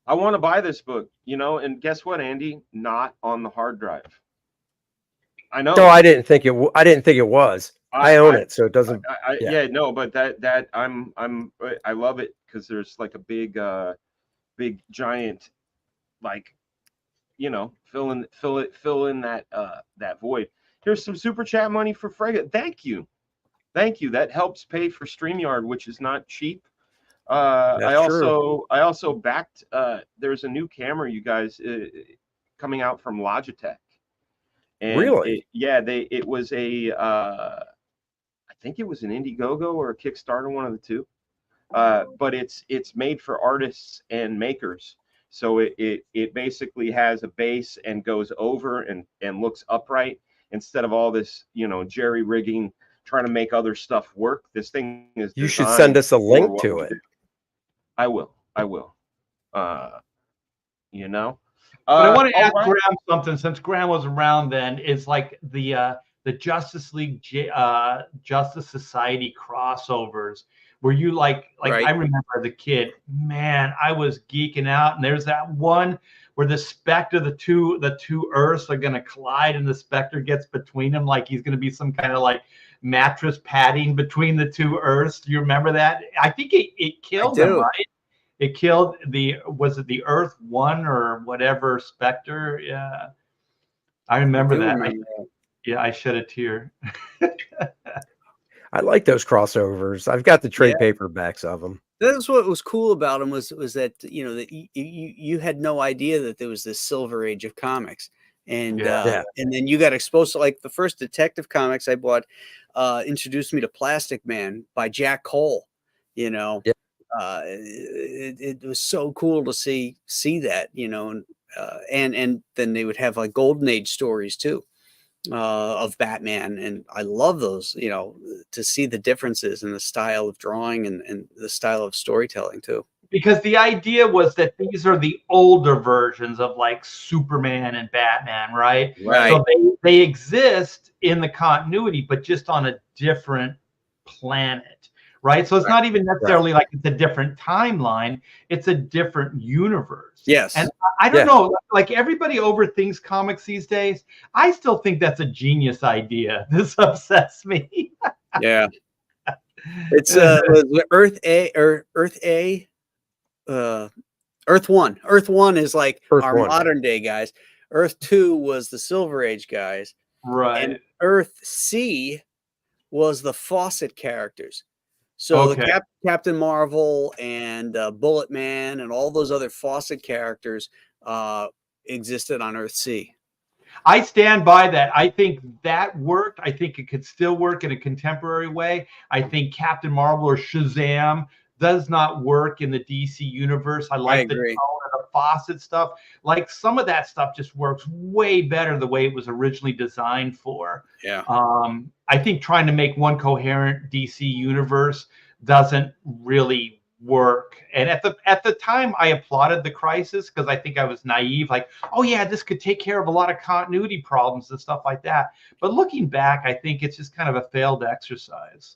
I want to buy this book, and guess what, Andy? Not on the hard drive. I No, know. I didn't think it. I didn't think it was. I own I, it, so it doesn't. Yeah, yeah, no, but I love it because there's like a big giant, like, fill in that void. Here's some super chat money for Frega. Thank you. That helps pay for StreamYard, which is not cheap. that's true. I also backed. There's a new camera, you guys, coming out from Logitech, and Really? it was I think it was an Indiegogo or a Kickstarter, one of the two. But it's made for artists and makers. So it basically has a base and goes over and looks upright instead of all this, jerry rigging, trying to make other stuff work. This thing is You should send designed us a for link what to we it. do. I will. Uh, you know. But I want to All ask right. Graham something, since Graham was around then. Is like the Justice League, Justice Society crossovers, where you like Right. I remember as a kid, man, I was geeking out. And there's that one where the Spectre, the two Earths are going to collide, and the Spectre gets between them, like he's going to be some kind of like mattress padding between the two Earths. Do you remember that? I think it killed them, right? It killed was it the Earth One or whatever Spectre? Yeah, I remember that. I shed a tear. I like those crossovers. I've got the trade paperbacks of them. That's what was cool about them was that that you had no idea that there was this silver age of comics, and and then you got exposed to, like, the first Detective Comics I bought introduced me to Plastic Man by Jack Cole. It was so cool to see that, and then they would have like Golden Age stories too of Batman, and I love those, to see the differences in the style of drawing and the style of storytelling too. Because the idea was that these are the older versions of like Superman and Batman, right? Right. So they exist in the continuity, but just on a different planet, right? So it's not even necessarily like it's a different timeline; it's a different universe. Yes. And I don't know, like everybody overthinks comics these days. I still think that's a genius idea. This upsets me. Yeah. It's Earth A or Earth A. Earth One. Earth One is like our modern day guys. Earth Two was the Silver Age guys. Right. And Earth C was the Fawcett characters. So the Captain Marvel and Bullet Man and all those other Fawcett characters existed on Earth C. I stand by that. I think that worked. I think it could still work in a contemporary way. I think Captain Marvel or Shazam does not work in the DC universe. I like the tone of the Fawcett stuff. Like some of that stuff just works way better the way it was originally designed for. Yeah. I think trying to make one coherent DC universe doesn't really work. And at the time, I applauded the Crisis because I think I was naive, like, oh yeah, this could take care of a lot of continuity problems and stuff like that. But looking back, I think it's just kind of a failed exercise.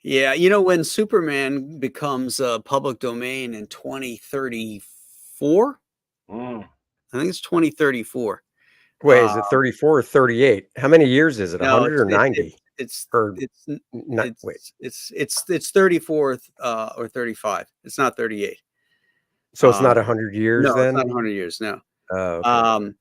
Yeah, when Superman becomes public domain in 2034, I think it's 2034. Wait, is it 34 or 38? How many years is it? 100 or 90? It's 34 or 35. It's not 38. So it's not 100 years no, then? it's not 100 years, no. Okay.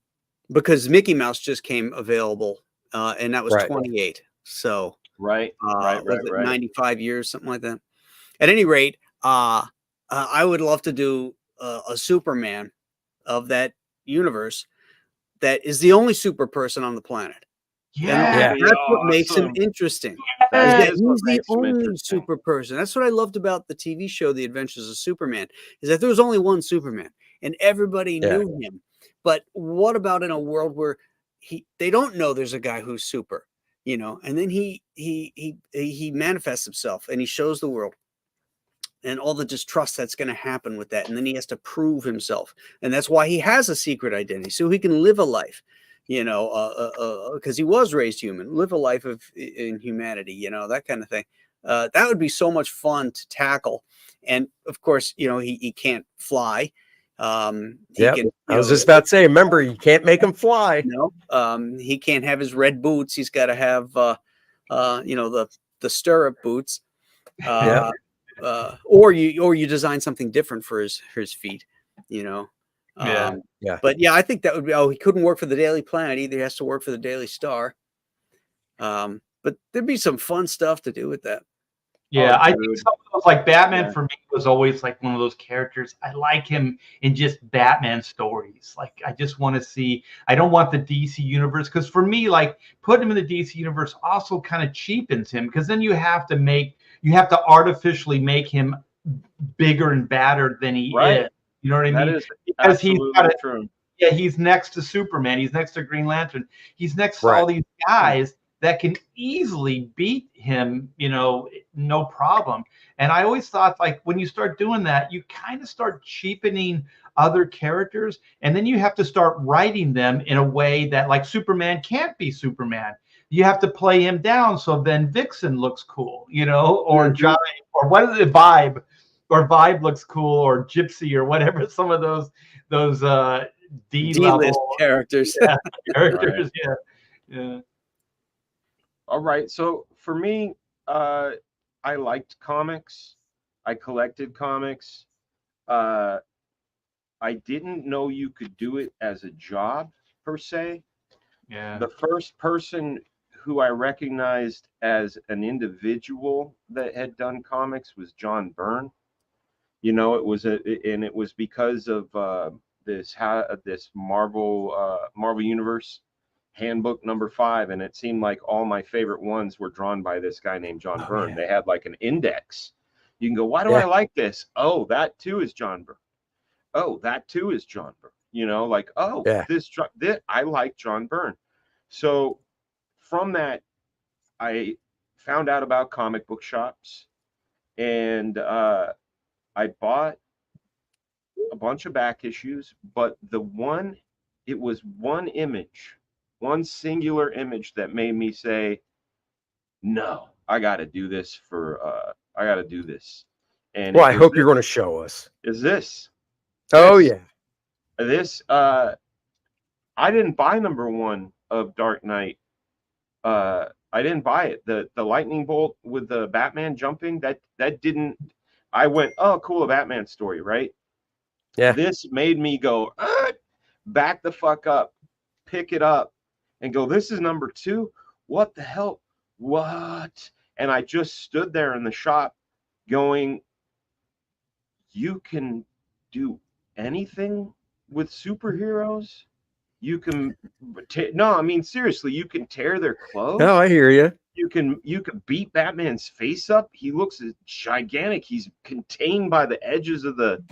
Because Mickey Mouse just came available, and that was 28. So right. 95 years, something like that. At any rate, I would love to do a Superman of that universe that is the only super person on the planet. Yeah, that's what makes him interesting. Is that he's the only super person. That's what I loved about the TV show, The Adventures of Superman, is that there was only one Superman, and everybody knew him. But what about in a world where they don't know there's a guy who's super, and then he manifests himself and he shows the world, and all the distrust that's going to happen with that, and then he has to prove himself, and that's why he has a secret identity, so he can live a life. Because he was raised human, live a life in humanity, that kind of thing. That would be so much fun to tackle. And of course, he can't fly. He can, I was just about to say, remember, you can't make him fly. No, he can't have his red boots. He's got to have, the stirrup boots. Or you design something different for his feet, Yeah. But yeah, I think that would be. Oh, he couldn't work for the Daily Planet either. He has to work for the Daily Star. But there'd be some fun stuff to do with that. Yeah, I think some of those, like Batman for me was always like one of those characters. I like him in just Batman stories. Like I just want to see. I don't want the DC universe because for me, like putting him in the DC universe also kind of cheapens him because then you have to artificially make him bigger and badder than he is. You know what I mean? That is because absolutely true. Yeah, he's next to Superman. He's next to Green Lantern. He's next to all these guys that can easily beat him, no problem. And I always thought, like, when you start doing that, you kind of start cheapening other characters. And then you have to start writing them in a way that, like, Superman can't be Superman. You have to play him down so then Vixen looks cool, or Giant, or what is it, Vibe, or Vibe looks cool, or Gypsy, or whatever. Some of those D-list characters. Characters, yeah. All right. So for me, I liked comics. I collected comics. I didn't know you could do it as a job per se. Yeah. The first person who I recognized as an individual that had done comics was John Byrne. It was because of this Marvel Universe Handbook number 5, and it seemed like all my favorite ones were drawn by this guy named John Byrne. They had like an index. You can go, why do I like this? Oh, that too is John Byrne. Oh, that too is John Byrne. This I like John Byrne. So from that, I found out about comic book shops, and I bought a bunch of back issues, but it was one image, one singular image that made me say, no, I got to do this I got to do this. And I hope you're going to show us. Is this? Oh, yeah. This, I didn't buy number 1 of Dark Knight. I didn't buy it. The lightning bolt with the Batman jumping, that didn't, I went, oh, cool, a Batman story, right? Yeah. This made me go, back the fuck up, pick it up, and go, this is number 2? What the hell? What? And I just stood there in the shop going, you can do anything with superheroes? You can, no, I mean, seriously, you can tear their clothes. No, I hear you. You can beat Batman's face up. He looks gigantic. He's contained by the edges of the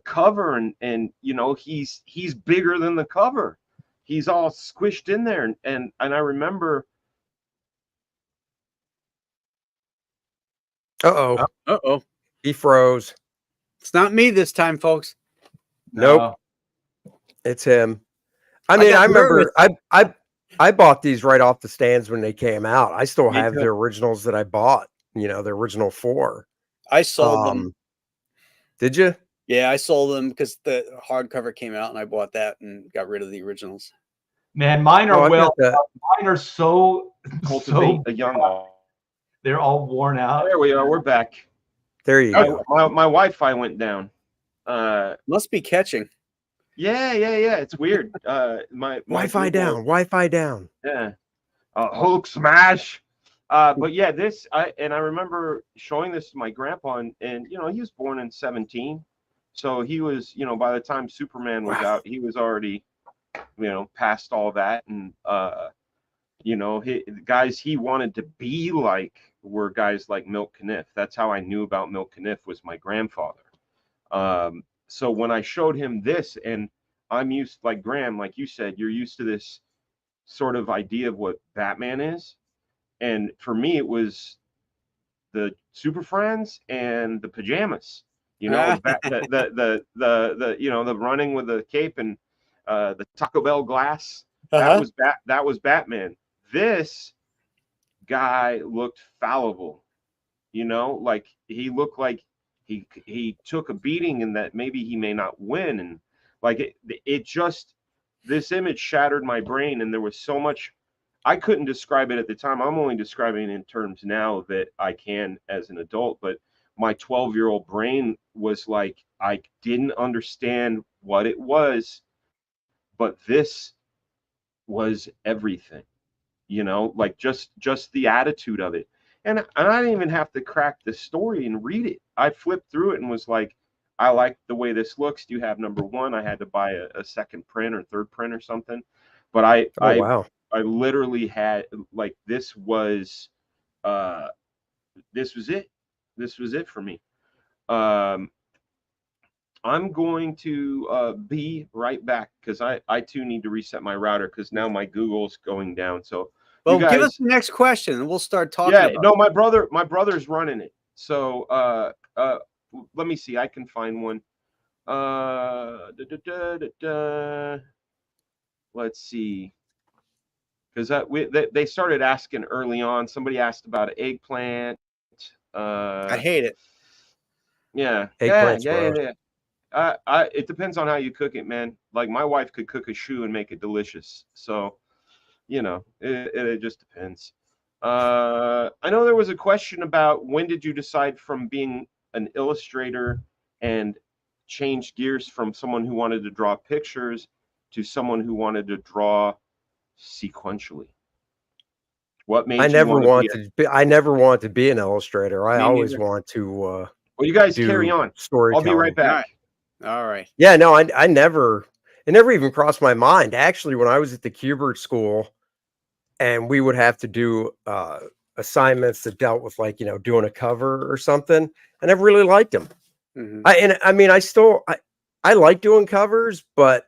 cover, and he's bigger than the cover. He's all squished in there, and I remember. Uh-oh. He froze. It's not me this time, folks. Nope. It's him. I mean, I remember I bought these right off the stands when they came out. I still have the originals that I bought, the original 4. I sold them. Did you? Yeah, I sold them because the hardcover came out and I bought that and got rid of the originals. Man, mine are mine are so cultivate a young. They're all worn out. There we are. We're back. There you go. My Wi-Fi went down. Must be catching. Yeah. It's weird. My Wi-Fi down. Wi-Fi down. Yeah. Hulk smash. But yeah, I remember showing this to my grandpa, and he was born in 1917, so he was, by the time Superman was out, he was already, past all that, and the guys he wanted to be like were guys like Milt Caniff. That's how I knew about Milt Caniff, was my grandfather. So when I showed him this, and I'm used, like Graham, like you said, you're used to this sort of idea of what Batman is. And for me, it was the Super Friends and the pajamas, the running with the cape and the Taco Bell glass. That was Batman. This guy looked fallible, like he looked like he took a beating and that maybe he may not win. And like it just, this image shattered my brain, and there was so much I couldn't describe it at the time. I'm only describing it in terms now that I can as an adult, but my 12-year-old brain was like, I didn't understand what it was, but this was everything, you know, like just the attitude of it. And I didn't even have to crack the story and read it. I flipped through it and was like, I like the way this looks. Do you have number one? I had to buy a second print or third print or something. But wow. I literally had, like, this was it. This was it for me. I'm going to be right back because I too need to reset my router because now my Google's going down. So, well, give us the next question and we'll start talking. Yeah, about no, my brother's running it. So let me see. I can find one. Let's see. Because they started asking early on. Somebody asked about an eggplant. I hate it. Yeah. Eggplant's Yeah. It depends on how you cook it, man. Like my wife could cook a shoe and make it delicious. So, you know, it just depends. I know there was a question about when did you decide from being an illustrator and change gears from someone who wanted to draw pictures to someone who wanted to draw sequentially. What made I you never wanted I never wanted to be an illustrator. I always want to well, you guys carry on. Storytelling. I'll be right back. All right. Yeah, no, it never even crossed my mind. Actually, when I was at the Kubert school and we would have to do assignments that dealt with, like, you know, doing a cover or something, I never really liked them. Mm-hmm. I like doing covers, but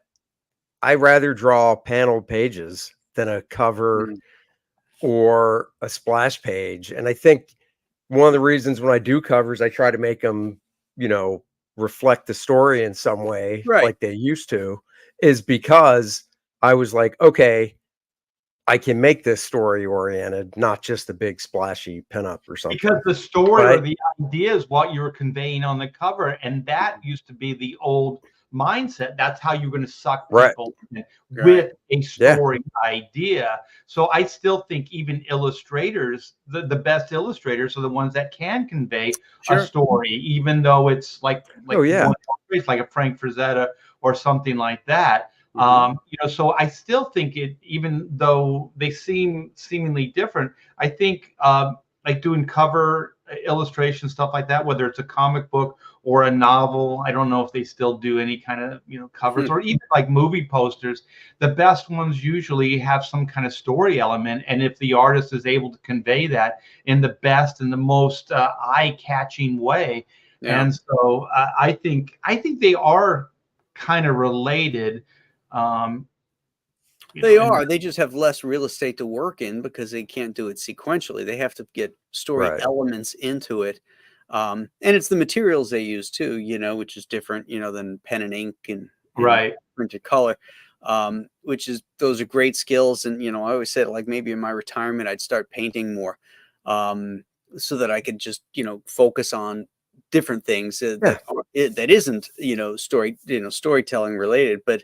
I rather draw paneled pages than a cover or a splash page. And I think one of the reasons when I do covers, I try to make them, you know, reflect the story in some way, right, like they used to, is because I was like, okay, I can make this story oriented, not just a big splashy pinup or something. Because the story or the idea is what you're conveying on the cover, and that used to be the old mindset. That's how you're going to suck people in with a story idea. So I still think even illustrators, the best illustrators are the ones that can convey a story, even though it's like like a Frank Frazetta or something like that. You know, so I still think it, even though they seem seemingly different, I think like doing cover illustration stuff like that, whether it's a comic book or a novel, I don't know if they still do any kind of, you know, covers or even like movie posters. The best ones usually have some kind of story element, and if the artist is able to convey that in the best and the most eye-catching way, and so I think they are kind of related. They are. They just have less real estate to work in because they can't do it sequentially. They have to get story elements into it. And it's the materials they use too, you know, which is different, you know, than pen and ink and printed color, which is, those are great skills. And, you know, I always said, like, maybe in my retirement, I'd start painting more so that I could just, you know, focus on different things that isn't, you know, storytelling related. But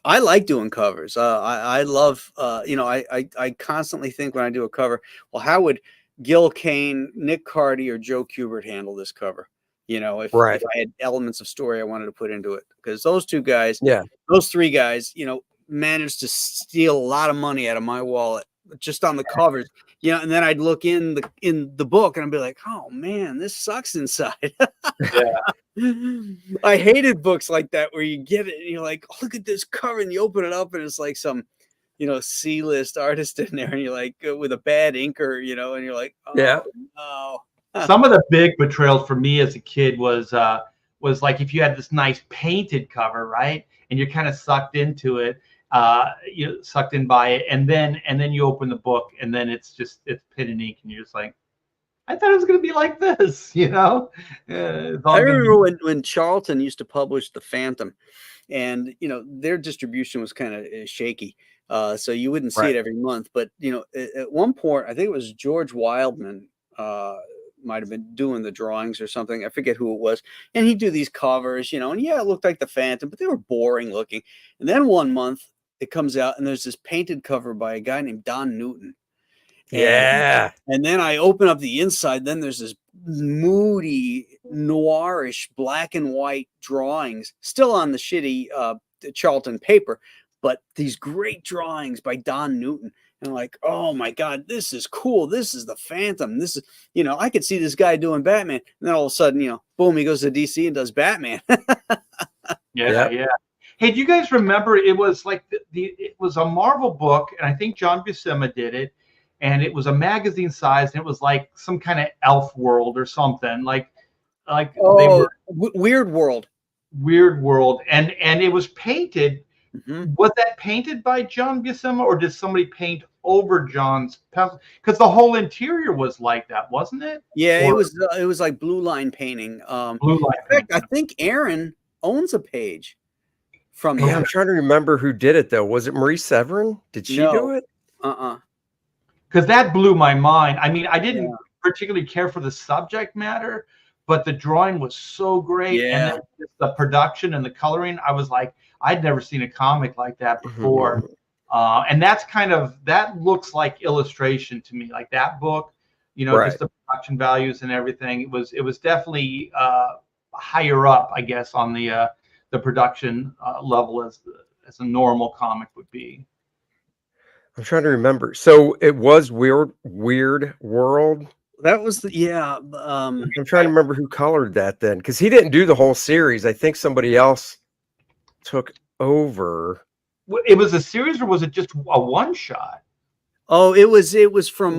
I like doing covers. I love, you know, I constantly think when I do a cover, well, how would Gil Kane, Nick Cardy, or Joe Kubert handle this cover? You know, if I had elements of story I wanted to put into it, because those two guys, those three guys, you know, managed to steal a lot of money out of my wallet just on the covers, you know. And then I'd look in the book and I'd be like, oh man, this sucks inside. I hated books like that where you get it and you're like, oh, look at this cover, and you open it up and it's like some, you know, C-list artist in there, and you're like, with a bad inker, you know, and you're like, oh, no. Some of the big betrayals for me as a kid was like if you had this nice painted cover, right, and you're kind of sucked into it, you're sucked in by it, and then you open the book and then it's pen and ink, and you're just like, I thought it was going to be like this, you know. I remember when Charlton used to publish The Phantom, and, you know, their distribution was kind of shaky, so you wouldn't see it every month. But, you know, at one point, I think it was George Wildman might have been doing the drawings or something. I forget who it was. And he'd do these covers, and yeah, it looked like the Phantom, but they were boring looking. And then one month it comes out and there's this painted cover by a guy named Don Newton. And then I open up the inside. Then there's this moody, noirish black and white drawings, still on the shitty Charlton paper, but these great drawings by Don Newton. And I'm like, oh my God, this is cool. This is the Phantom. This is, I could see this guy doing Batman. And then all of a sudden, boom, he goes to DC and does Batman. Yeah. Hey, do you guys remember? It was like it was a Marvel book, and I think John Buscema did it. And it was a magazine size, and it was like some kind of elf world or something. Like they were Weirdworld. Weirdworld, and it was painted. Mm-hmm. Was that painted by John Buscema, or did somebody paint over John's pencil? Because the whole interior was like that, wasn't it? Yeah, it was like blue line painting. Blue line. In fact, I think Aaron owns a page from. Yeah, I'm trying to remember who did it though. Was it Marie Severin? Did she do it? Because that blew my mind. I mean, I didn't particularly care for the subject matter, but the drawing was so great. Yeah. And then just the production and the coloring, I was like, I'd never seen a comic like that before. And that looks like illustration to me, like that book, just the production values and everything. It was definitely higher up, I guess, on the production level as a normal comic would be. I'm trying to remember. So it was Weirdworld. That was I'm trying to remember who colored that then, because he didn't do the whole series. I think somebody else took over. It was a series, or was it just a one shot? Oh, it was from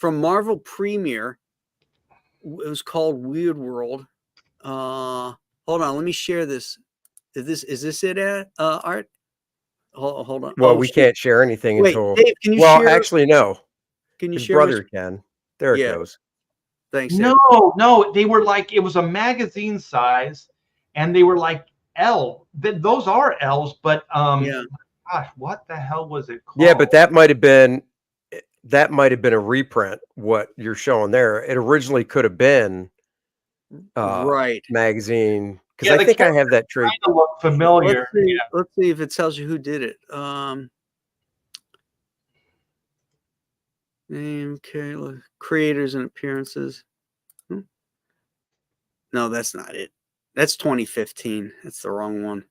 Marvel Premiere. It was called Weirdworld. Hold on, let me share this. Is this it, Art? Hold on. Well, we can't share anything until. Dave, can you share? Actually, no. Can you His share? Brother can. There it goes. Thanks. No, they were like, it was a magazine size, and they were like those are elves, but gosh, what the hell was it called? Yeah, but that might have been a reprint. What you're showing there, it originally could have been magazine. Because I think I have that trade. Kind of look familiar. Let's see if it tells you who did it. Okay, look, creators and appearances. No, that's not it. That's 2015. That's the wrong one.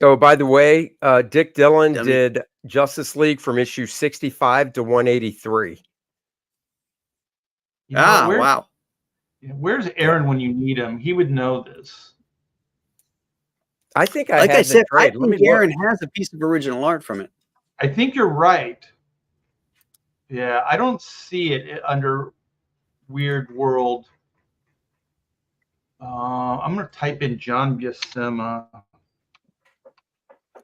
Oh, by the way, Dick Dillon did Justice League from issue 65 to 183. Wow. Where's Aaron when you need him? He would know this. I think I think Aaron has a piece of original art from it. I think you're right. Yeah, I don't see it under Weirdworld. I'm going to type in John Buscema.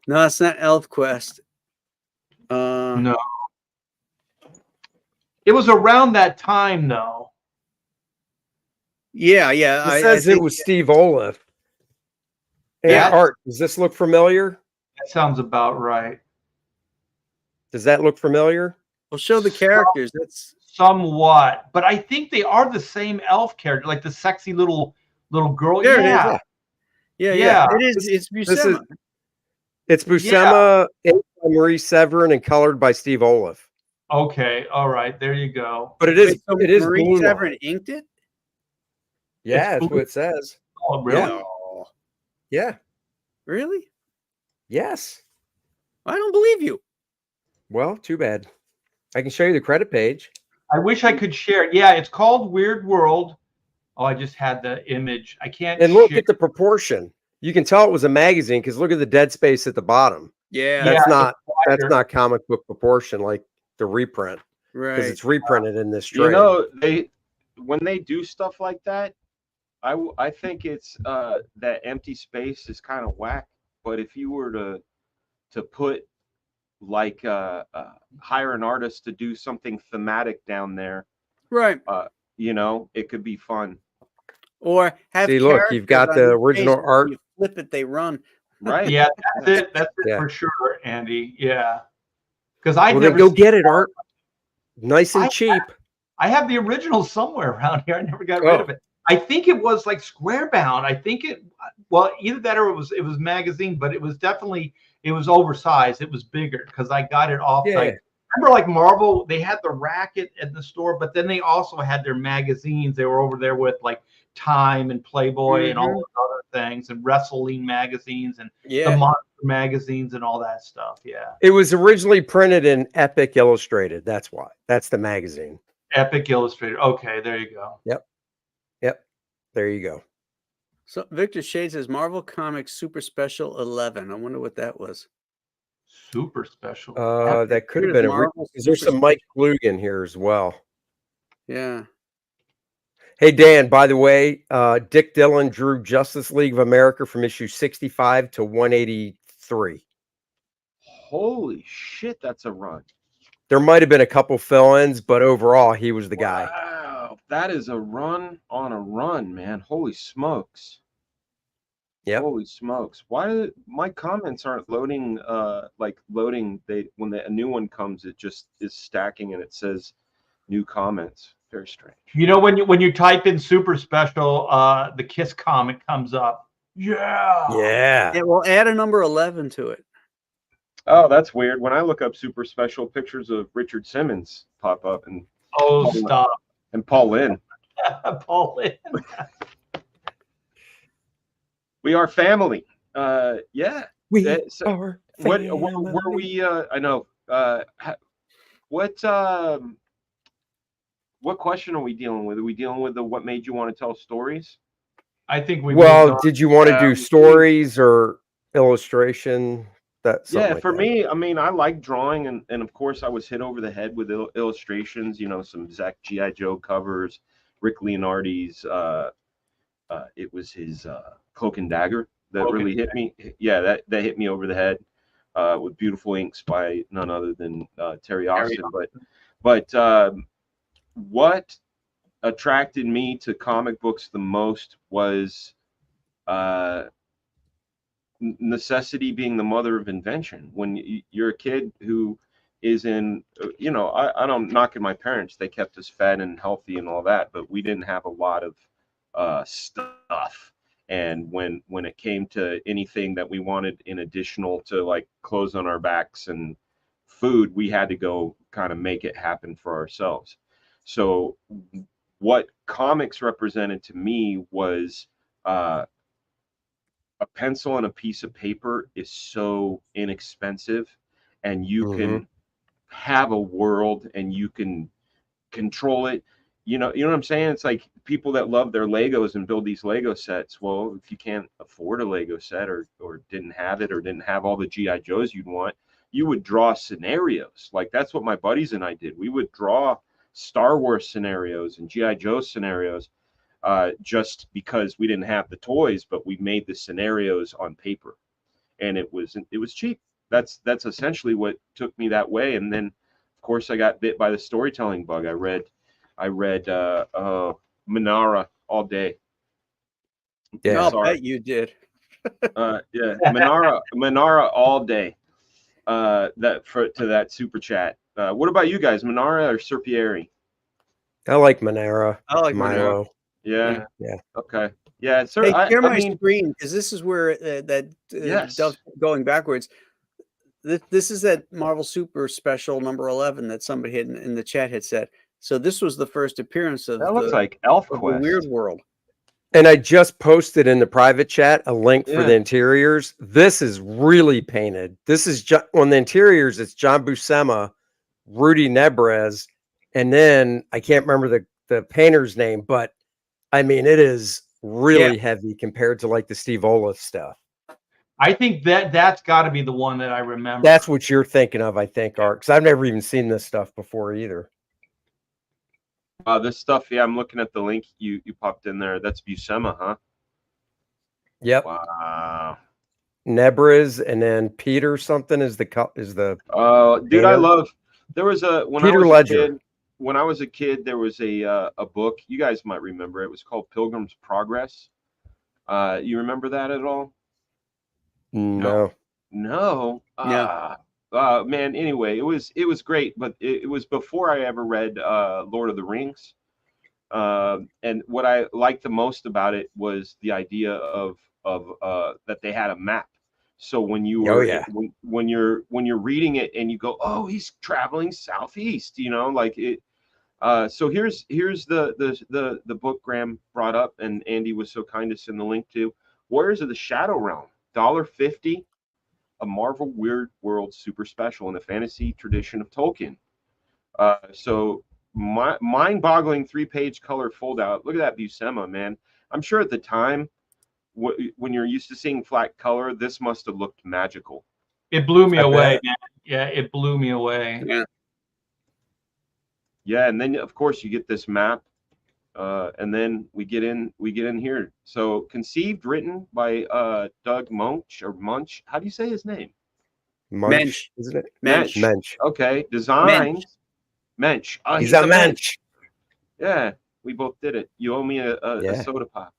No, it's not ElfQuest. No. It was around that time, though. Yeah. It says it was Steve Oliff. Yeah, Art, does this look familiar? That sounds about right. Does that look familiar? We'll show the characters. That's somewhat, but I think they are the same elf character, like the sexy little girl. There it is. Yeah. It is. It's Buscema. It's Buscema, inked by Marie Severin, and colored by Steve Oliff. Okay, all right, there you go. But it is Marie Severin inked it. Yeah, that's what it says. Oh, really? Yeah. Really? Yes. I don't believe you. Well, too bad. I can show you the credit page. I wish I could share. Yeah, it's called Weirdworld. Oh, I just had the image. I can't. And look at the proportion. You can tell it was a magazine because look at the dead space at the bottom. Yeah, that's not comic book proportion like the reprint, right? Because it's reprinted in this trade. When they do stuff like that, I think it's that empty space is kind of whack. But if you were to put like hire an artist to do something thematic down there, right? It could be fun. Or have look, you've got the original art. You flip it, they run. Right. Yeah, that's it for sure, Andy. Yeah, because then go get it, Art. Nice and cheap. I have the original somewhere around here. I never got rid of it. I think it was like square bound. I think well, either that or it was magazine, but it was definitely, it was oversized. It was bigger because I got it off. Yeah. Like, remember, like Marvel, they had the racket at the store, but then they also had their magazines. They were over there with like Time and Playboy and all those other things, and wrestling magazines and the monster magazines and all that stuff. Yeah. It was originally printed in Epic Illustrated. That's why. That's the magazine. Epic Illustrated. Okay, there you go. Yep. There you go. So Victor Shade says Marvel Comics Super Special 11. I wonder what that was. Super special. That could have been there's some Mike Klugen here as well. Yeah. Hey, Dan, by the way, Dick Dillon drew Justice League of America from issue 65 to 183. Holy shit, that's a run. There might have been a couple fill-ins, but overall, he was the guy. Wow, that is a run on a run, man. Holy smokes. Yeah. Holy smokes. Why my comments aren't loading when a new one comes, it just is stacking and it says new comments. Very strange. You know, when you type in super special, the Kiss comic comes up. Yeah. It will add a number 11 to it. Oh, that's weird. When I look up super special, pictures of Richard Simmons pop up and stop. And Paul Lynn. Paul Lynn. We are family. Yeah. We are family. What were we? I know. What question are we dealing with? Are we dealing with the what made you want to tell stories? I think we. Well, did you want to do stories or illustration? For me, I mean, I like drawing, and of course, I was hit over the head with illustrations. You know, some Zach G.I. Joe covers, Rick Leonardi's. It was his Cloak and Dagger that really hit me. Yeah, that hit me over the head with beautiful inks by none other than Terry Austin. But what attracted me to comic books the most was necessity being the mother of invention. When you're a kid who is in, you know, I don't knock at my parents. They kept us fed and healthy and all that, but we didn't have a lot of stuff. And when it came to anything that we wanted in additional to like clothes on our backs and food, we had to go kind of make it happen for ourselves. So what comics represented to me was a pencil and a piece of paper is so inexpensive, and you can have a world and you can control it. You know what I'm saying? It's like people that love their Legos and build these Lego sets. Well, if you can't afford a Lego set or didn't have it or didn't have all the G.I. Joes you'd want, you would draw scenarios. Like that's what my buddies and I did. We would draw Star Wars scenarios and G.I. Joe scenarios. Just because we didn't have the toys, but we made the scenarios on paper, and it was cheap. That's essentially what took me that way. And then, of course, I got bit by the storytelling bug. I read Manara all day. Yeah, I'll bet you did. Manara all day. To that super chat. What about you guys, Manara or Serpieri? I like Manara. I like Milo. Yeah. Okay. Yeah. Hey, share my screen because this is where going backwards. This is that Marvel Super Special number 11 that somebody had in the chat had said. So this was the first appearance of that looks like ElfQuest. Weirdworld. And I just posted in the private chat a link for the interiors. This is really painted. This is on the interiors. It's John Buscema, Rudy Nebres, and then I can't remember the painter's name, but I mean, it is really heavy compared to like the Steve Olaf stuff. I think that's got to be the one that I remember. That's what you're thinking of, I think, Art, because I've never even seen this stuff before either. This stuff, I'm looking at the link you popped in there. That's Buscema, huh? Yep. Wow. Nebres and then Peter something is the. Oh, dude, painter. I love. There was Peter Ledger. When I was a kid, there was a book. You guys might remember. It was called Pilgrim's Progress. You remember that at all? No. No. man, anyway, it was great, but it was before I ever read Lord of the Rings. And what I liked the most about it was the idea of that they had a map. So when you were when you're reading it and you go, oh, he's traveling southeast, you know, like it. So here's the book Graham brought up, and Andy was so kind to send the link to. Warriors of the Shadow Realm, $1.50, a Marvel Weird World super special in the fantasy tradition of Tolkien. So mind-boggling 3-page color fold-out. Look at that Buscema, man. I'm sure at the time, when you're used to seeing flat color, this must have looked magical. It blew me away, man. Yeah, it blew me away. Yeah, and then of course you get this map, and then we get in here. So conceived, written by Doug Munch or Munch. How do you say his name? Munch, isn't it? Mensch. Okay, designed. Mensch. He's a mensch. Yeah, we both did it. You owe me a soda pop.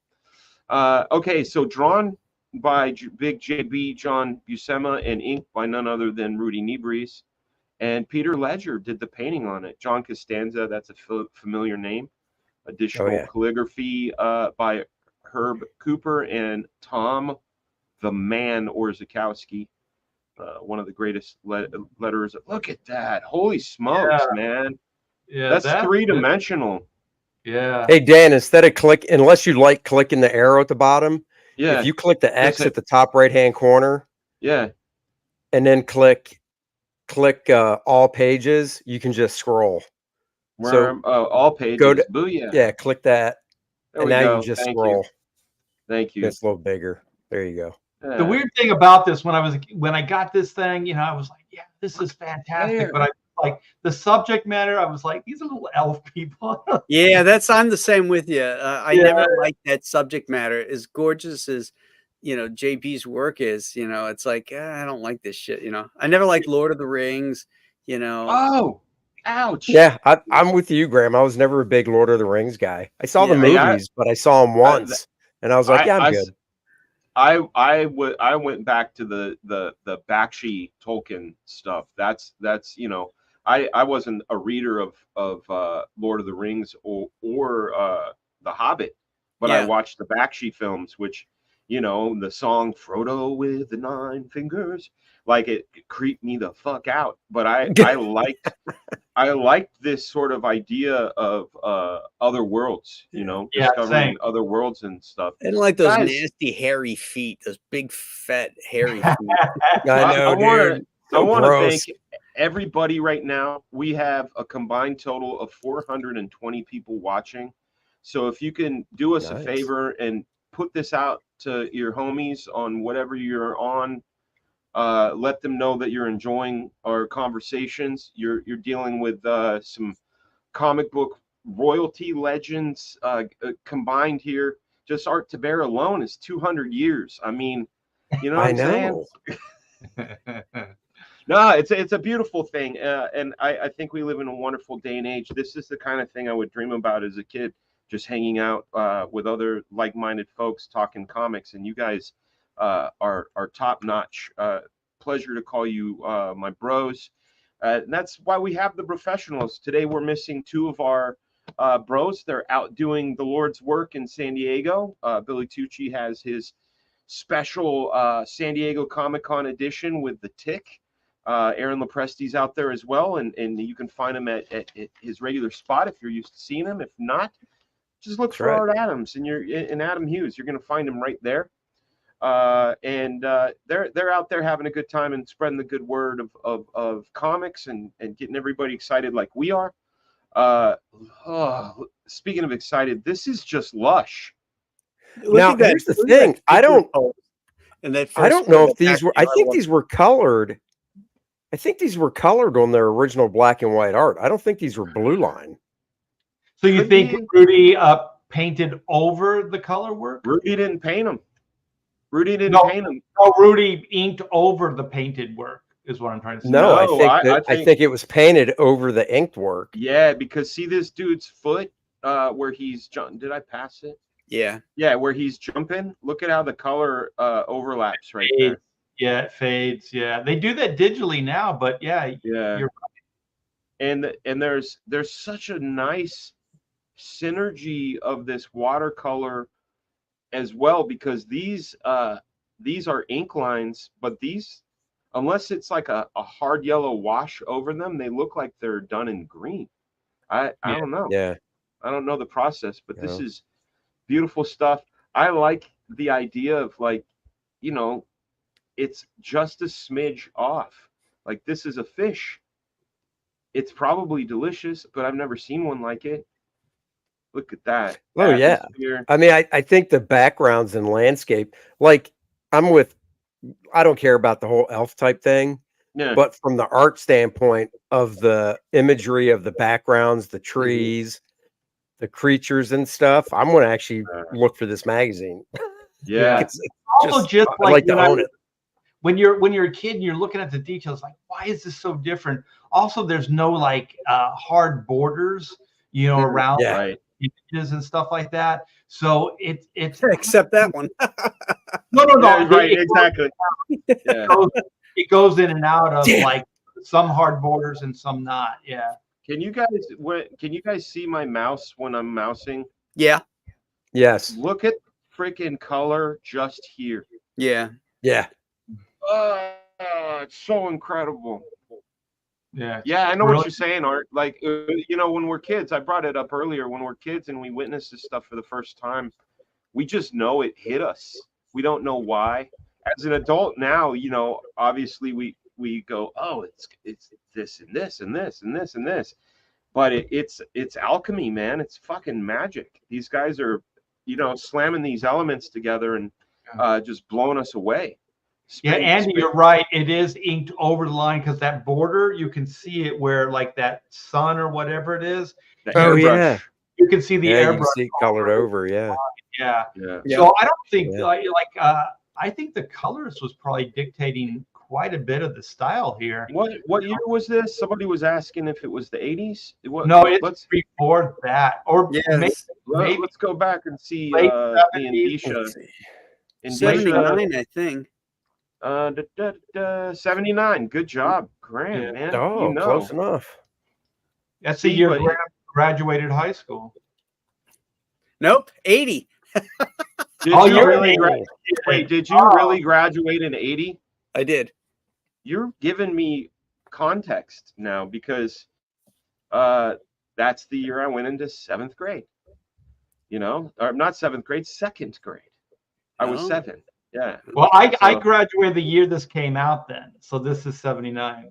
Okay, so drawn by Big JB John Buscema and inked by none other than Rudy Nebres. And Peter Ledger did the painting on it. John Costanza, that's a familiar name. Additional calligraphy by Herb Cooper and Tom the Man Orzechowski. One of the greatest letterers. Look at that. Holy smokes, man. Yeah, that's three-dimensional. Yeah. Hey, Dan, instead of unless you like clicking the arrow at the bottom, if you click the X at the top right-hand corner, and then click all pages, you can just scroll. All pages. Go to, booyah. Click that, and now you can just scroll. Thank you. It's a little bigger. There you go. The weird thing about this, when I got this thing, you know, I was like, yeah, this is fantastic. But I like the subject matter. I was like, these are little elf people. Yeah, I'm the same with you. I never liked that subject matter. As gorgeous as, you know, JB's work is, you know, it's like, I don't like this shit. You know, I never liked Lord of the Rings, you know. Oh, ouch. Yeah, I'm with you, Graham. I was never a big Lord of the Rings guy. I saw the movies, but I saw them once, and I was like, I'm good. I went back to the Bakshi Tolkien stuff. That's you know, I wasn't a reader of Lord of the Rings or The Hobbit, but I watched the Bakshi films, which, you know, the song Frodo with the 9 fingers, like it creeped me the fuck out. But I liked this sort of idea of other worlds, you know, discovering other worlds and stuff. I didn't like those nasty hairy feet, those big fat hairy feet. I know, I want to thank everybody right now. We have a combined total of 420 people watching. So if you can do us a favor and put this out to your homies on whatever you're on, let them know that you're enjoying our conversations. You're dealing with some comic book royalty legends combined here. Just Art Taber alone is 200 years. I mean, you know what I'm saying? No, it's a beautiful thing, and I think we live in a wonderful day and age. This is the kind of thing I would dream about as a kid, just hanging out with other like-minded folks talking comics, and you guys are top notch. Pleasure to call you my bros. And that's why we have the Brofessionals. Today we're missing 2 of our bros. They're out doing the Lord's work in San Diego. Billy Tucci has his special San Diego Comic-Con edition with the Tick. Aaron Lopresti's out there as well, and you can find him at his regular spot if you're used to seeing him. If not, just look for Art Adams and Adam Hughes. You're going to find him right there. And they're out there having a good time and spreading the good word of comics and getting everybody excited like we are. Speaking of excited, this is just lush. Now here's the thing. I don't know if these were. I think these were colored. I think these were colored on their original black and white art. I don't think these were blue line. So you think Rudy painted over the color work? Rudy didn't paint them. Rudy didn't paint them. No, Rudy inked over the painted work is what I'm trying to say. No, I think it was painted over the inked work. Yeah, because see this dude's foot where he's jumping. Did I pass it? Yeah. Yeah, where he's jumping. Look at how the color overlaps right there. Yeah, it fades. Yeah, they do that digitally now, but yeah, Yeah. you're And there's such a nice synergy of this watercolor as well, because these are ink lines, but these, unless it's like a hard yellow wash over them, they look like they're done in green. I don't know. Yeah. I don't know the process, but this Yeah. is beautiful stuff. I like the idea of, like, you know, it's just a smidge off. Like, this is a fish. It's probably delicious, but I've never seen one like it. Look at that. Oh yeah. Atmosphere. I mean, I think the backgrounds and landscape, like I don't care about the whole elf type thing, Yeah. but from the art standpoint of the imagery of the backgrounds, the trees, the creatures and stuff, I'm going to actually look for this magazine. Yeah. It's also just I like to own it. When you're a kid and you're looking at the details, like, why is this so different? Also, there's no like hard borders, you know, around Right. images and stuff like that. So it's except that one. no. Yeah, right, exactly. Yeah. It goes in and out of like some hard borders and some not. Yeah. Can you guys see my mouse when I'm mousing? Yeah. Yes. Look at freaking color just here. Yeah. Yeah. It's so incredible. Yeah. Yeah, I know really? what you're saying, Art. Like, you know, when we're kids, I brought it up earlier, when we're kids and we witness this stuff for the first time, we just know it hit us. We don't know why. As an adult now, you know, obviously we go, oh, it's this and this and this and this and this. But it's alchemy, man. It's fucking magic. These guys are, you know, slamming these elements together and just blowing us away. Yeah, Andy, you're right. It is inked over the line because that border, you can see it where like that sun or whatever it is. Oh yeah, you can see the airbrush. You can see it colored over. Yeah. So I don't think I think the colorist was probably dictating quite a bit of the style here. What year was this? Somebody was asking if it was the 80s. It's before that, or maybe let's go back and see the indicia. 79, I think. 79. Good job, Graham, man. Oh, close enough. That's the year Graham graduated high school. Nope, 80. Did you really graduate in 80? I did. You're giving me context now, because that's the year I went into 7th grade. You know, or not 7th grade, 2nd grade. I was 7. Yeah. Well, I graduated the year this came out then. So this is 79.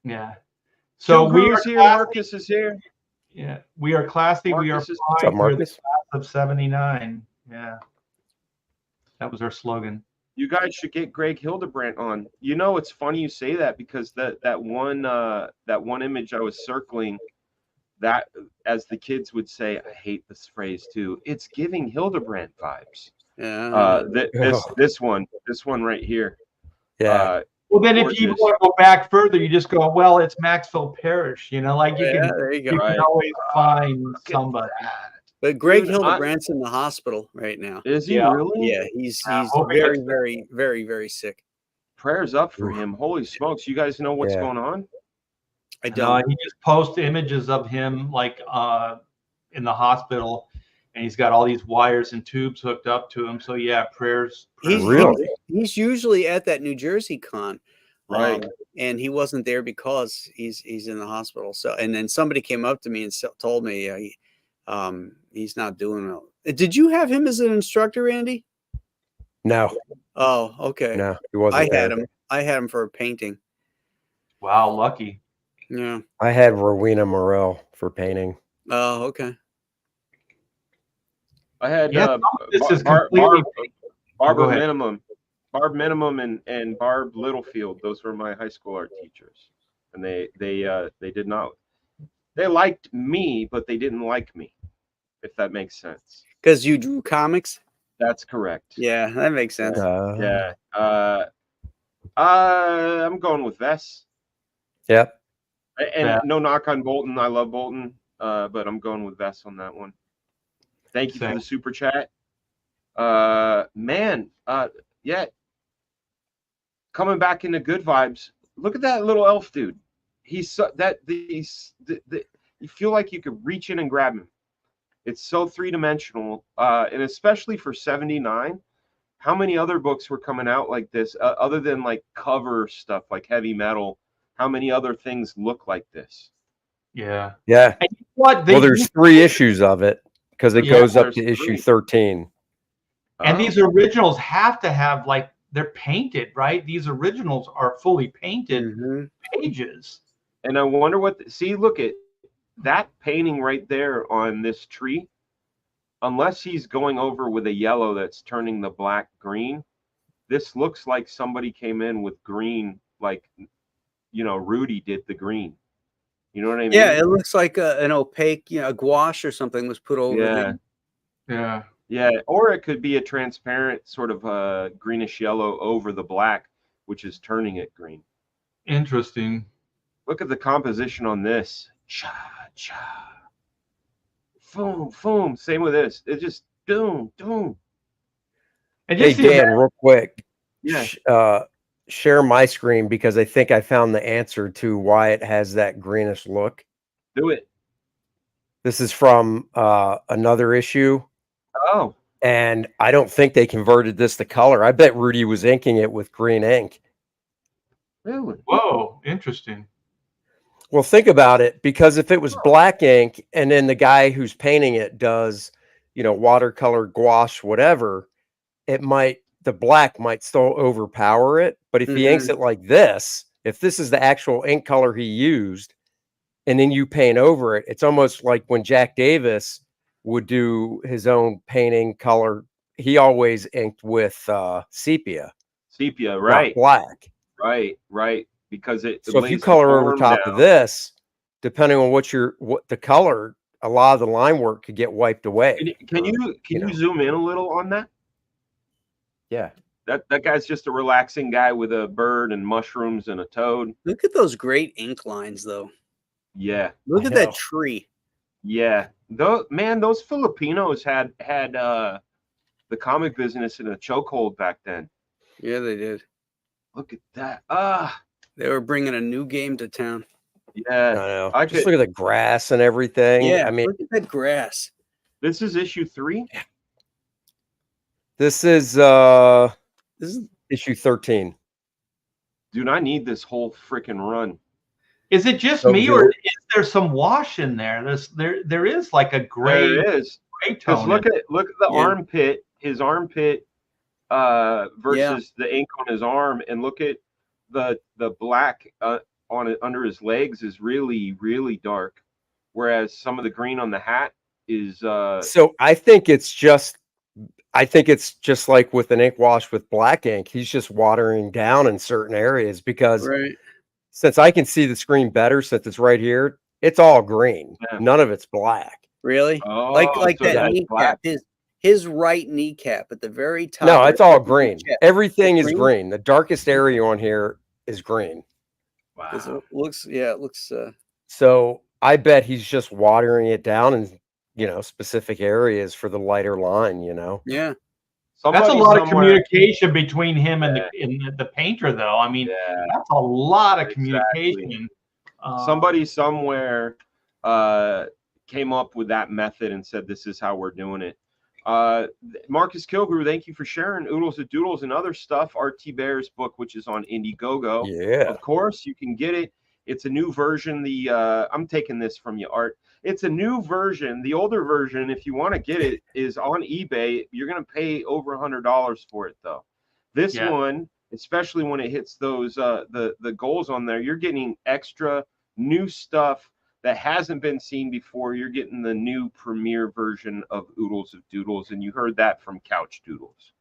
Yeah. So we are here. Marcus is here. Yeah. We are classy. Marcus we are What's up, Marcus? the class of 79. Yeah. That was our slogan. You guys should get Greg Hildebrandt on. You know, it's funny you say that, because that one image I was circling, that, as the kids would say, I hate this phrase too, it's giving Hildebrandt vibes. Yeah. This one right here. Yeah. Well, then if you want to go back further, you just go, well, it's Maxwell Parrish, you know, like there you go. can always find somebody. But Greg Hildebrandt's in the hospital right now. Is he really? Yeah, he's very, very, very, very sick. Prayers up for him. Holy smokes. You guys know what's going on? I don't. He just posts images of him like in the hospital, and he's got all these wires and tubes hooked up to him. So yeah, prayers. He's usually at that New Jersey con. Right. And he wasn't there because he's in the hospital. So, and then somebody came up to me and told me he's not doing well. Did you have him as an instructor, Andy? No. Oh, okay. No, he wasn't. I had him for a painting. Wow, lucky. Yeah. I had Rowena Morell for painting. Oh, okay. I had Barb Minimum and Barb Littlefield. Those were my high school art teachers, and they did not. They liked me, but they didn't like me, if that makes sense. Because you drew comics? That's correct. Yeah, that makes sense. Yeah. I'm going with Vess. Yep. And no knock on Bolton. I love Bolton, but I'm going with Vess on that one. Thank you for the super chat. Yeah. coming back into good vibes. Look at that little elf dude. He's so, you feel like you could reach in and grab him. It's so three-dimensional, and especially for 79. How many other books were coming out like this, other than like cover stuff like Heavy Metal? How many other things look like this? Yeah. Yeah. And what Well, there's 3 issues of it because it goes up to issue 13. And these originals have to have, like, they're painted, right? These originals are fully painted pages. And I wonder what, see, look at that painting right there on this tree. Unless he's going over with a yellow that's turning the black green, this looks like somebody came in with green, like, Rudy did the green. You know what I mean? Yeah, it looks like an opaque, a gouache or something was put over there. Yeah. Yeah, or it could be a transparent sort of greenish yellow over the black, which is turning it green. Interesting. Look at the composition on this. Cha, cha. Boom, boom. Same with this. It's just doom, doom. And hey, Dan, real quick. Yeah. Share my screen because I think I found the answer to why it has that greenish look. Do it. This is from another issue. Oh. And I don't think they converted this to color. I bet Rudy was inking it with green ink. Really? Whoa, interesting. Well, think about it, because if it was black ink and then the guy who's painting it does, watercolor, gouache, whatever, the black might still overpower it. But if he inks it like this, if this is the actual ink color he used, and then you paint over it, it's almost like when Jack Davis would do his own painting color. He always inked with sepia. Sepia, right? Not black. Right. Because so if you color over top of this, depending on what the color, a lot of the line work could get wiped away. Can you zoom in a little on that? Yeah. That guy's just a relaxing guy with a bird and mushrooms and a toad. Look at those great ink lines, though. Yeah. Look at that tree. Yeah. Those Filipinos had the comic business in a chokehold back then. Yeah, they did. Look at that. They were bringing a new game to town. Yeah. I know. Just look at the grass and everything. Yeah, I mean, look at that grass. This is issue 3? This is issue 13. Dude, I need this whole freaking run. Is it just me, or is there some wash in there? There is like a gray. There is. Gray tone. Look at the armpit, his armpit versus the ink on his arm, and look at the black on it under his legs is really, really dark, whereas some of the green on the hat is. So I think it's just like with an ink wash with black ink. He's just watering down in certain areas because since I can see the screen better, since it's right here, it's all green. Yeah. None of it's black. Really? Oh, like so that kneecap. His right kneecap at the very top. No, it's all green. Everything is green. The darkest area on here is green. Wow. It looks. So I bet he's just watering it down in specific areas for the lighter line. Yeah. That's a lot of communication between him and the painter, though. I mean, that's a lot of communication. Somebody somewhere came up with that method and said, "This is how we're doing it." Marcus Kilgrew, thank you for sharing Oodles of Doodles and other stuff. RT Bear's book, which is on Indiegogo. Yeah. Of course, you can get it. It's a new version. I'm taking this from you, Art. It's a new version. The older version, if you want to get it, is on eBay. You're going to pay over $100 for it, though. This one, especially when it hits those the goals on there, you're getting extra new stuff that hasn't been seen before. You're getting the new premiere version of Oodles of Doodles, and you heard that from Couch Doodles.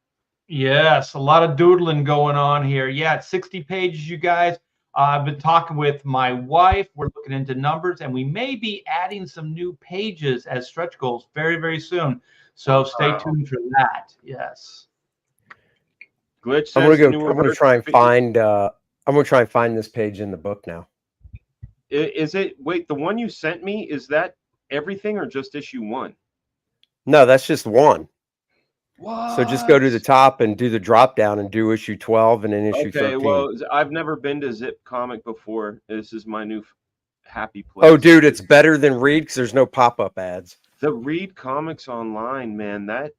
Yes, a lot of doodling going on here. Yeah, it's 60 pages, you guys. I've been talking with my wife. We're looking into numbers, and we may be adding some new pages as stretch goals very, very soon. So stay tuned for that. Yes. Glitch says I'm gonna try and find this page in the book now. Is it? Wait, the one you sent me, is that everything or just issue 1? No, that's just one. What? So just go to the top and do the drop down and do issue 12 and then issue 13. Well, I've never been to Zip Comic before. This is my new happy place. Oh, dude, it's better than Read because there's no pop-up ads. The Read Comics online, man, that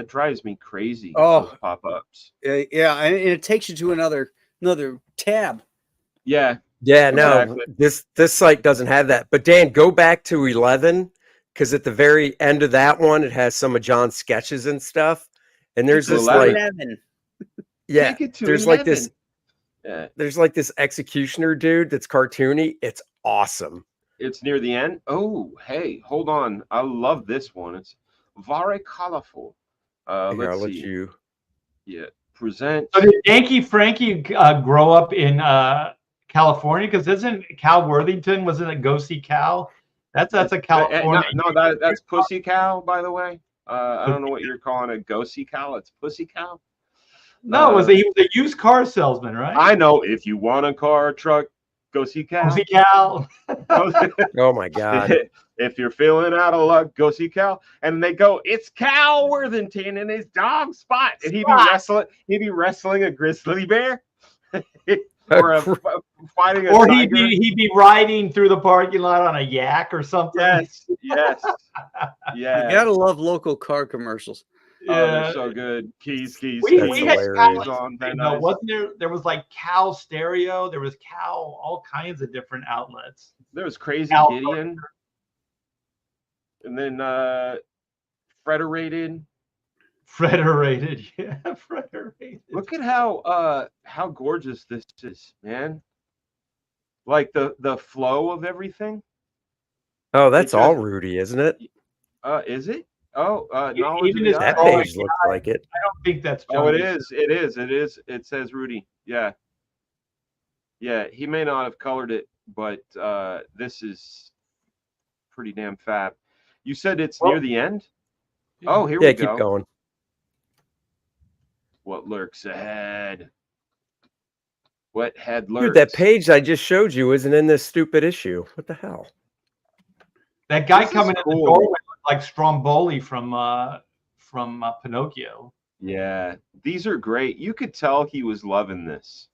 drives me crazy. Oh, pop-ups. Yeah, and it takes you to another tab. Yeah. Yeah, no, exactly. this site doesn't have that. But Dan, go back to 11 because at the very end of that one, it has some of John's sketches and stuff. And there's this 11. Yeah, there's 11. like this. Yeah. There's like this executioner dude that's cartoony. It's awesome. It's near the end. Oh, hey, hold on. I love this one. It's very colorful. Let's see. Yeah, present. So did Yankee Frankie grow up in California? Because isn't Cal Worthington, wasn't it Go See Cal? That's a California. No, that's Pussy Cow, by the way. I don't know what you're calling it. Go See Cal. It's Pussy Cow. No, he was a used car salesman, right? I know. If you want a car or truck, go see Cal. Go see Cal. Oh my God. If you're feeling out of luck, go see Cal. And they go, it's Cal Worthington and his dog Spot. And he'd be wrestling a grizzly bear. Or fighting a tiger. He'd be riding through the parking lot on a yak or something. Yes. Yeah. You gotta love local car commercials. Yeah. Oh, they're so good. Keys. We had Cal, wasn't there? There was like Cal Stereo. There was Cal, all kinds of different outlets. There was Crazy Cal Gideon. And then Frederated. Yeah, Frederated. Look at how gorgeous this is, man. Like the flow of everything. Oh, that's all Rudy, isn't it? Is it? Oh, even his that page looks like it. I don't think that's. Oh, it is. It says Rudy. Yeah. He may not have colored it, but this is pretty damn fab. You said it's near the end. Oh, here we go. Keep going. What lurks ahead? What head lurks? Dude, that page I just showed you isn't in this stupid issue. What the hell? That guy coming in the doorway looked like Stromboli from Pinocchio. Yeah, these are great. You could tell he was loving this.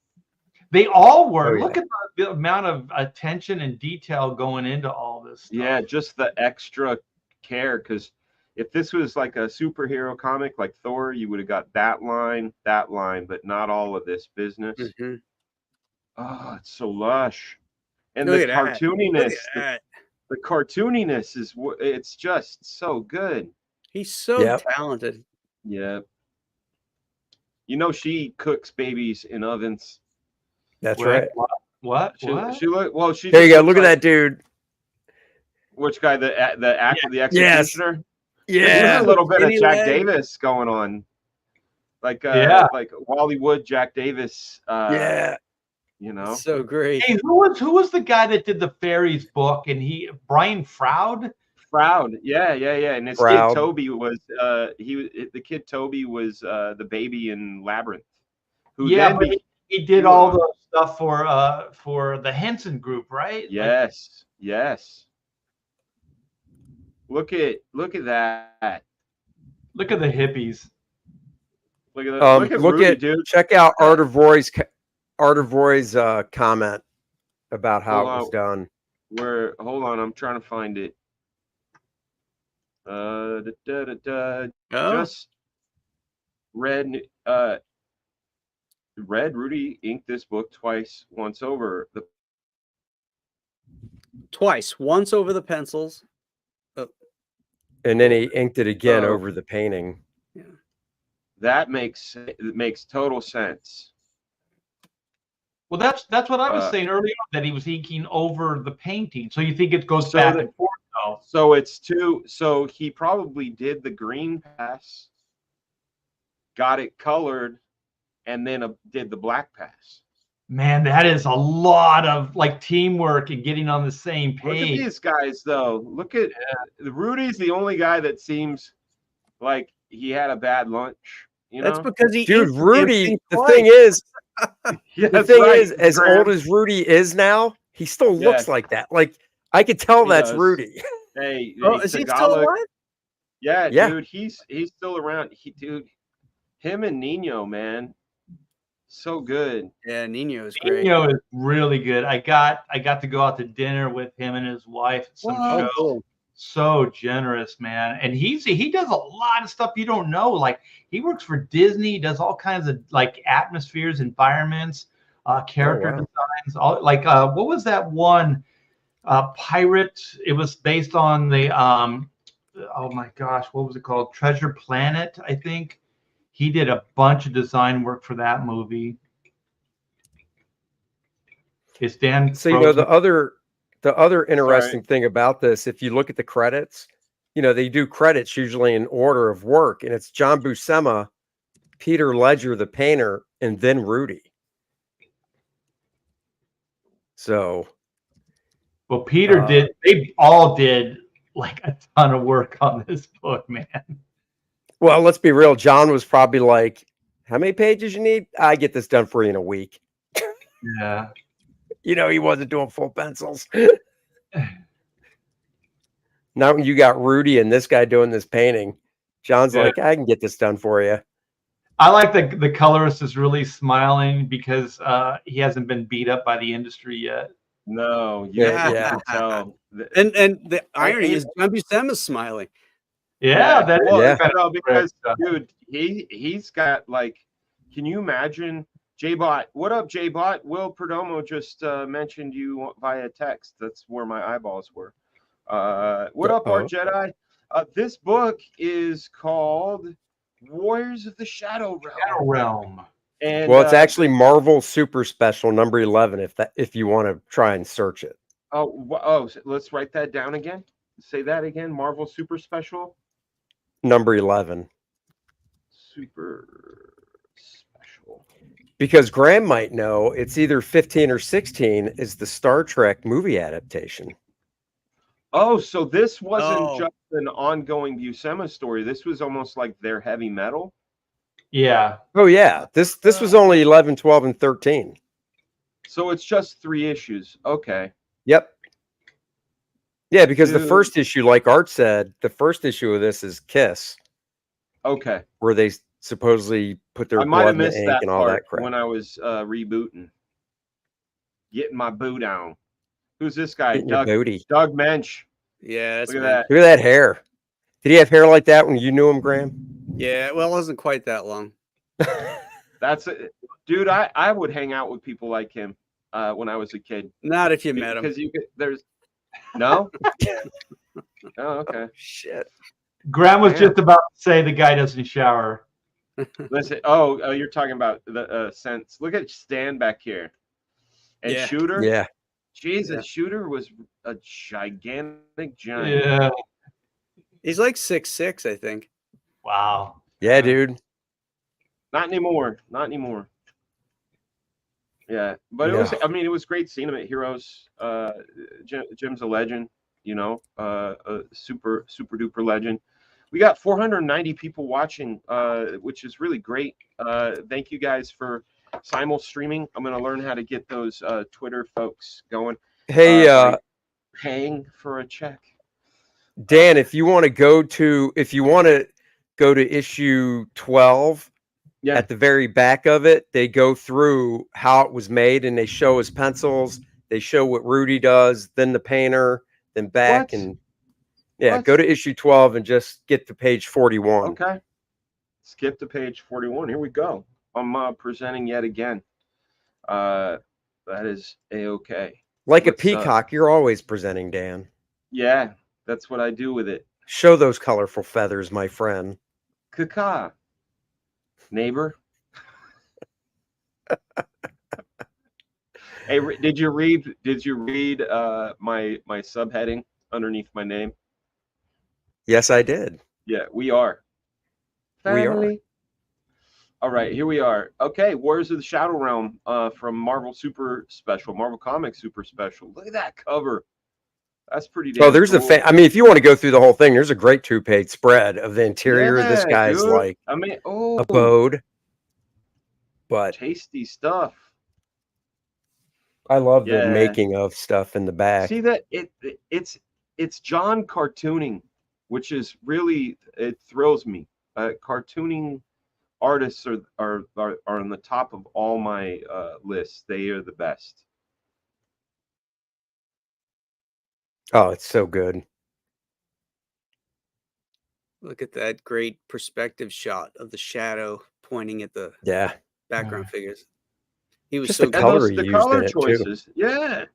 They all were. Look at the amount of attention and detail going into all this stuff. Yeah, just the extra care. Because if this was like a superhero comic like Thor, you would have got that line, but not all of this business. Mm-hmm. Oh, it's so lush. And the cartooniness. The cartooniness it's just so good. He's so talented. Yeah. You know, she cooks babies in ovens. That's right. What? She look well. She there you go. Look at that dude. Which guy? The actor, the executioner. Yeah. There's a little bit of Jack Davis going on. Like like Wally Wood, Jack Davis. You know, so great. Hey, who was the guy that did the fairies book? And Brian Froud. Yeah. And his kid Toby was the kid Toby was the baby in Labyrinth. Who he did all the stuff for the Henson Group, right? Yes. Look at that. Look at the hippies. Look at Rudy, dude. Check out Art of Roy's comment about how it was done. Hold on, I'm trying to find it. Just read Rudy inked this book twice, once over the pencils. And then he inked it again over the painting. Yeah. That makes total sense. Well, that's what I was saying earlier, that he was inking over the painting. So you think it goes back and forth, though? So it's two. So he probably did the green pass, got it colored, and then did the black pass. Man, that is a lot of like teamwork and getting on the same page. Look at these guys, though. Look at Rudy's the only guy that seems like he had a bad lunch. You know? That's because Rudy. The thing is. As old as Rudy is now, he still looks like that. Like I could tell that's Rudy. Hey, is he still alive? Yeah, Yeah. dude, he's still around. Dude, him and Nino, man, so good. Yeah, Nino is great. Nino is really good. I got to go out to dinner with him and his wife at some Whoa. show. Cool. So generous, man. And he does a lot of stuff you don't know. Like he works for Disney, he does all kinds of like atmospheres, environments, character designs. All like what was that one? Pirate. It was based on the oh my gosh, what was it called? Treasure Planet, I think. He did a bunch of design work for that movie. It's Dan. So you know the other interesting thing about this, if you look at the credits, you know they do credits usually in order of work, and it's John Buscema, Peter Ledger, the painter, and then Rudy. So, well, Peter did. They all did like a ton of work on this book, man. Well, let's be real. John was probably like, "How many pages you need? I get this done for you in a week." Yeah. You know, he wasn't doing full pencils. Now when you got Rudy and this guy doing this painting, John's like, I can get this done for you. I like the colorist is really smiling because he hasn't been beat up by the industry yet. No, you Yeah. can tell. And the irony is John Buscema's smiling. Yeah, that is. Yeah. No, because dude, he's got like, can you imagine? J-Bot, what up, J-Bot? Will Perdomo just mentioned you via text. That's where my eyeballs were. What up, Art Jedi? This book is called Warriors of the Shadow Realm. Shadow Realm. And well, it's actually Marvel Super Special number 11. If you want to try and search it. Oh, so let's write that down again. Say that again. Marvel Super Special number 11. Super Special. Because Graham might know it's either 15 or 16 is the Star Trek movie adaptation. Oh, so this wasn't just an ongoing Buscema story. This was almost like their heavy metal. Yeah. Oh, yeah. This was only 11, 12, and 13. So it's just 3 issues. Okay. Yep. Yeah, because the first issue, like Art said, the first issue of this is Kiss. Okay. Where they supposedly put their blood in the ink and all that crap. When I was rebooting. Getting my boot on. Who's this guy? Doug Mensch. Yeah, look at that. Look at that hair. Did he have hair like that when you knew him, Graham? Yeah, well, it wasn't quite that long. That's it, dude. I would hang out with people like him when I was a kid. Not if you met him, because you could. There's no. Oh, okay. Shit. Graham was just about to say the guy doesn't shower. Listen. Oh, you're talking about the sense. Look at Stan back here, and Shooter. Yeah. Jesus, Shooter was a gigantic giant. Yeah. He's like 6'6", I think. Wow. Yeah, dude. Not anymore. Not anymore. Yeah, but it was. I mean, it was great seeing him at Heroes. Jim's a legend. You know, a super duper legend. We got 490 people watching, which is really great. Thank you guys for simul streaming. I'm going to learn how to get those Twitter folks going. Hey, paying for a check. Dan, if you want to go to issue 12, at the very back of it, they go through how it was made and they show his pencils. They show what Rudy does, then the painter, then back and go to issue 12 and just get to page 41. Okay. Skip to page 41. Here we go. I'm presenting yet again. That is a-okay. Like a peacock, you're always presenting, Dan. Yeah, that's what I do with it. Show those colorful feathers, my friend. Caca. Neighbor. Hey, did you read my subheading underneath my name? Yes, I did. Yeah, we are. Family. We are. All right, here we are. Okay, Warriors of the Shadow Realm from Marvel Super Special, Marvel Comics Super Special. Look at that cover. That's pretty damn there's cool. I mean, if you want to go through the whole thing, there's a great 2-page spread of the interior of this guy's abode. But tasty stuff. I love the making of stuff in the back. See that it's John cartooning. which is really, it thrills me. Cartooning artists are on the top of all my lists. They are the best. Oh, it's so good. Look at that great perspective shot of the shadow pointing at the background figures. He was just so the good. color the he color used in choices. it too. Yeah,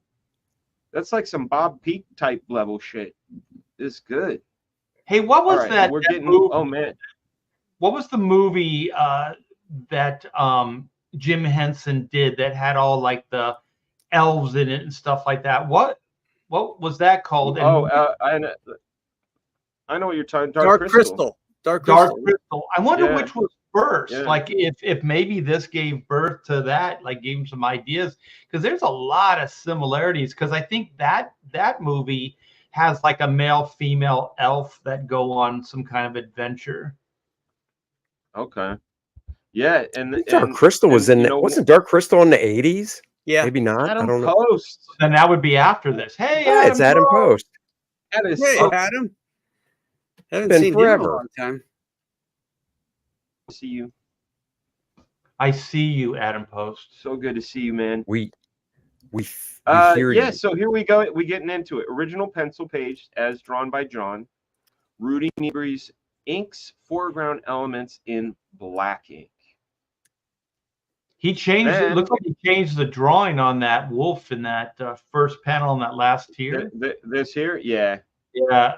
that's like some Bob Peak type level shit. It's good. Hey, what was that? We're that getting. movie? Oh man, What was the movie that Jim Henson did that had all like the elves in it and stuff like that? What was that called? oh, I know what you're talking. Dark Crystal. Dark Crystal. I wonder Yeah. which was first. Yeah. Like if maybe this gave birth to that, like gave him some ideas, because there's a lot of similarities. Because I think that movie has like a male female elf that go on some kind of adventure. Okay. Yeah, and Dark Crystal was in it. Wasn't Dark Crystal in the 80s? Yeah. Maybe not. Adam I don't know. Post. Then that would be after this. Hey, Yeah, it's Adam Post. That is Hey, so Adam. Haven't Been seen forever. him in a long time. see you. I see you, Adam Post. So good to see you, man. We hear Yeah, you. so here we go. We're getting into it. Original pencil page as drawn by John. Rudy Negri's inks foreground elements in black ink. He changed. Man. It looks like he changed the drawing on that wolf in that first panel in that last tier. This here, yeah. Yeah.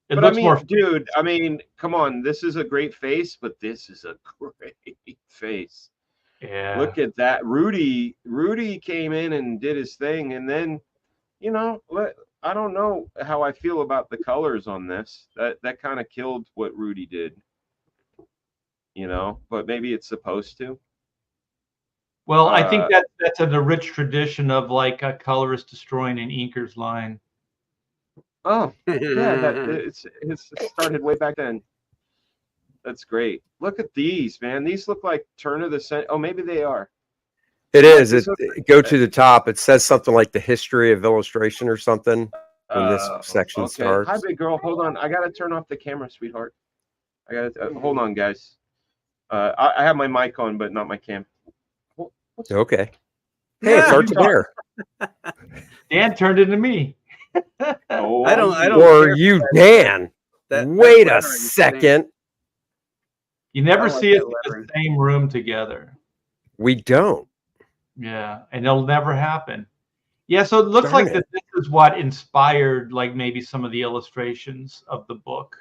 It But looks I mean, more. dude, I mean, come on. This is a great face, but this is a great face. Yeah. Look at that. Rudy came in and did his thing, and then, you know, I don't know how I feel about the colors on this. That kind of killed what Rudy did. You know, but maybe it's supposed to. Well, I think that's a rich tradition of like a colorist destroying an inker's line. Oh, yeah, it's started way back then. That's great. Look at these, man. These look like turn of the century. Oh, maybe they are. It is. Go to the top. It says something like the history of illustration or something when this section starts. Hi, big girl. Hold on. I gotta turn off the camera, sweetheart. I gotta hold on, guys. I have my mic on, but not my cam. Okay. Hey, it's Archie Bear. Dan turned into me. Oh, I don't. Or you, Dan. Wait a second. You never see us that in the same room together. We don't. Yeah, and it'll never happen. Yeah, so it looks Darn like it. this is what inspired like maybe some of the illustrations of the book.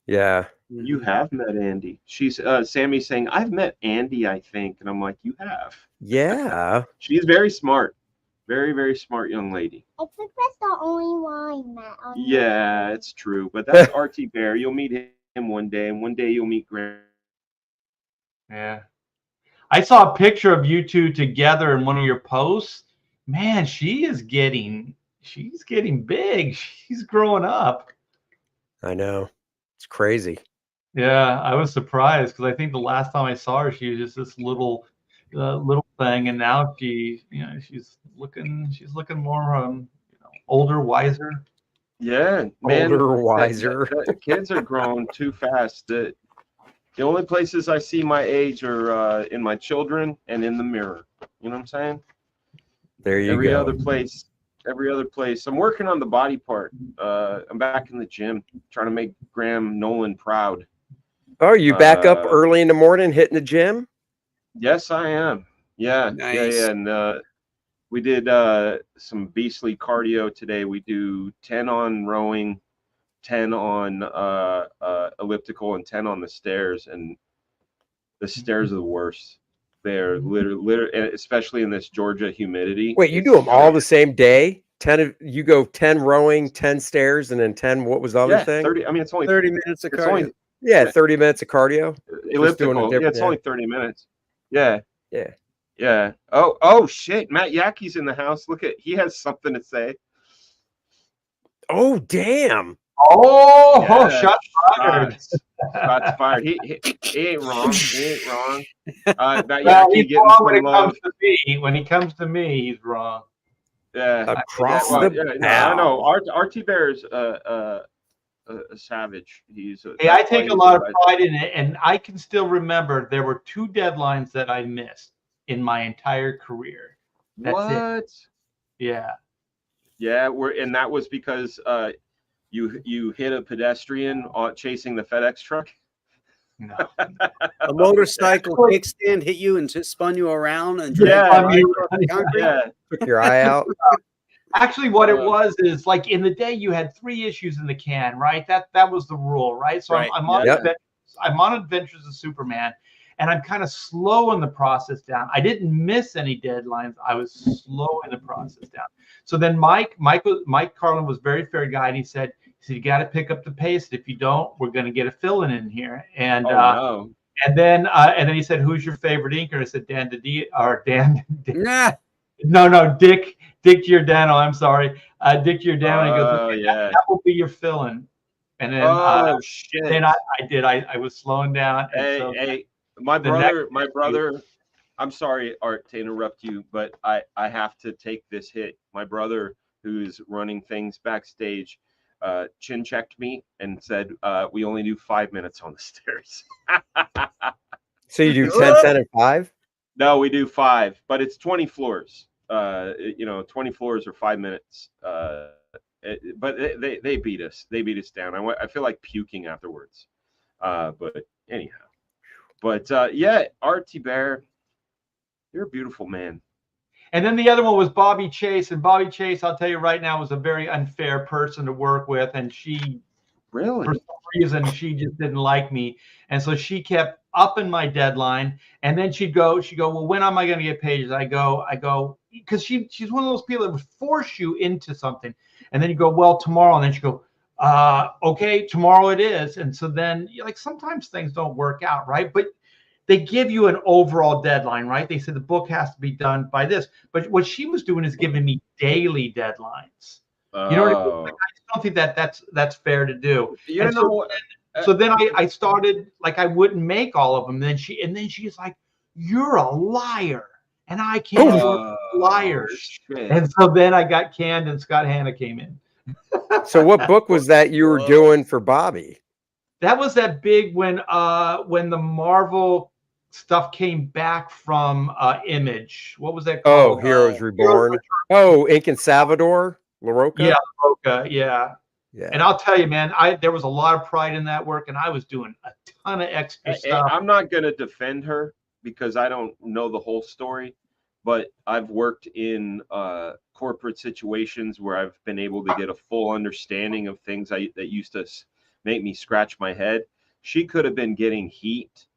Yeah. You have met Andy. She's Sammy's saying, I've met Andy, I think. And I'm like, you have. Yeah. She's very smart. Very, very smart young lady. I think that's the only one I met on Yeah, it's true. But that's Archie Bear. You'll meet him one day, and one day you'll meet Grant. Yeah. I saw a picture of you two together in one of your posts. Man, she's getting big. She's growing up. I know. It's crazy. Yeah, I was surprised because I think the last time I saw her, she was just this little thing, and now she's looking more older, wiser. Yeah, man. Older, wiser. The kids are growing too fast. The only places I see my age are in my children and in the mirror. You know what I'm saying? There you Every go. other place. I'm working on the body part. I'm back in the gym trying to make Graham Nolan proud. Oh, you back up early in the morning hitting the gym? Yes, I am. Yeah, Nice. yeah. And we did some beastly cardio today. We do 10 on rowing, 10 on elliptical, and 10 on the stairs. And the stairs are the worst. They're literally, especially in this Georgia humidity. Wait, you do them all the same day? You go 10 rowing, 10 stairs, and then 10. What was the other thing? 30. I mean, it's only 30 minutes of cardio. 30 minutes of cardio. Elliptical. Yeah, it's only 30 minutes. Yeah. Yeah. Yeah. Oh shit. Matt Yackey's in the house. Look at, he has something to say. Oh, damn. Oh, Yeah. shots fired. Shots fired. He ain't wrong. He ain't wrong. Matt Well, Yackey he's getting wrong some love. when he comes to me, he's wrong. Across well, the no, I bow. know. RT Bear is a savage. Hey, I take a lot of pride in it, and I can still remember there were 2 deadlines that I missed in my entire career. That's it. Yeah. Yeah, and that was because you hit a pedestrian chasing the FedEx truck. No. A motorcycle kickstand hit you and spun you around and Yeah, took your eye out. Actually, what it was is like in the day you had 3 issues in the can, right? That was the rule, right? So Right. I'm on Adventures of Superman, and I'm kind of slowing the process down. I didn't miss any deadlines. I was slowing the process down. So then Mike Carlin was very fair guy, and he said you got to pick up the pace. If you don't, we're going to get a fill-in in here. And and then he said, "Who's your favorite inker?" I said, Dan. Nah. No, Dick Giordano. I'm sorry, Dick Giordano. He goes, okay, yeah, that will be your fill-in. And then shit. Then I did. I was slowing down. And hey, my brother. I'm sorry, Art, to interrupt you, but I have to take this hit. My brother, who's running things backstage, chin checked me and said, "We only do 5 minutes on the stairs." So you do 10, 10, and 5? No, we do 5, but it's 20 floors. 20 floors or 5 minutes. But they beat us. They beat us down. I feel like puking afterwards. But anyhow. But yeah, RT Bear, you're a beautiful man. And then the other one was Bobby Chase. And Bobby Chase, I'll tell you right now, was a very unfair person to work with. And she, really, for some reason, she just didn't like me. And so she kept upping my deadline. And then she'd go, well, when am I going to get pages? I go, because she's one of those people that would force you into something. And then you go, well, tomorrow. And then she go, okay, tomorrow it is. And so then like sometimes things don't work out, right? But they give you an overall deadline, right? They said the book has to be done by this. But what she was doing is giving me daily deadlines. You know what I mean? Like, I just don't think that's fair to do. So then I started, like, I wouldn't make all of them. And then she's like, "You're a liar." And I can't work with liars. Shit. And so then I got canned and Scott Hanna came in. So what book was that you were doing for Bobby? That was that big when the Marvel stuff came back from Image. What was that called? Oh, Heroes Reborn. Oh, Ink and Salvador LaRocca. Yeah, LaRocca. Yeah. And I'll tell you, man, there was a lot of pride in that work, and I was doing a ton of extra stuff. I'm not going to defend her because I don't know the whole story, but I've worked in corporate situations where I've been able to get a full understanding of things that used to make me scratch my head. She could have been getting heat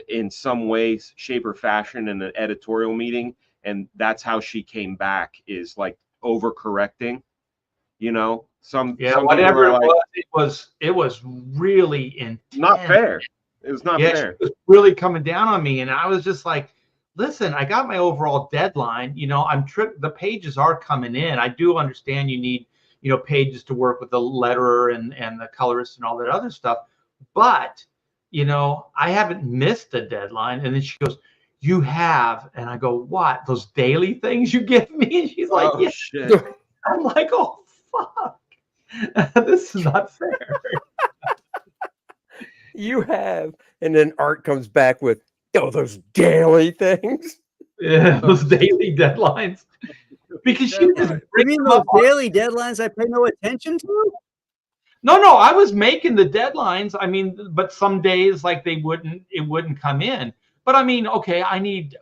in some way, shape, or fashion in an editorial meeting, and that's how she came back, is like overcorrecting. Whatever it was, it was really intense. Not fair. It was not fair. She was really coming down on me, and I was just like, listen, I got my overall deadline. The pages are coming in. I do understand you need, pages to work with the letterer and the colorist and all that other stuff. But, I haven't missed a deadline. And then she goes, you have. And I go, what? Those daily things you give me? And she's like, yeah. Shit. I'm like, oh, fuck. This is not fair. You have. And then Art comes back with, those daily things. Yeah, those daily deadlines. Because she was bringing those daily deadlines I pay no attention to? No, I was making the deadlines. I mean, but some days like it wouldn't come in. But I mean, okay, I need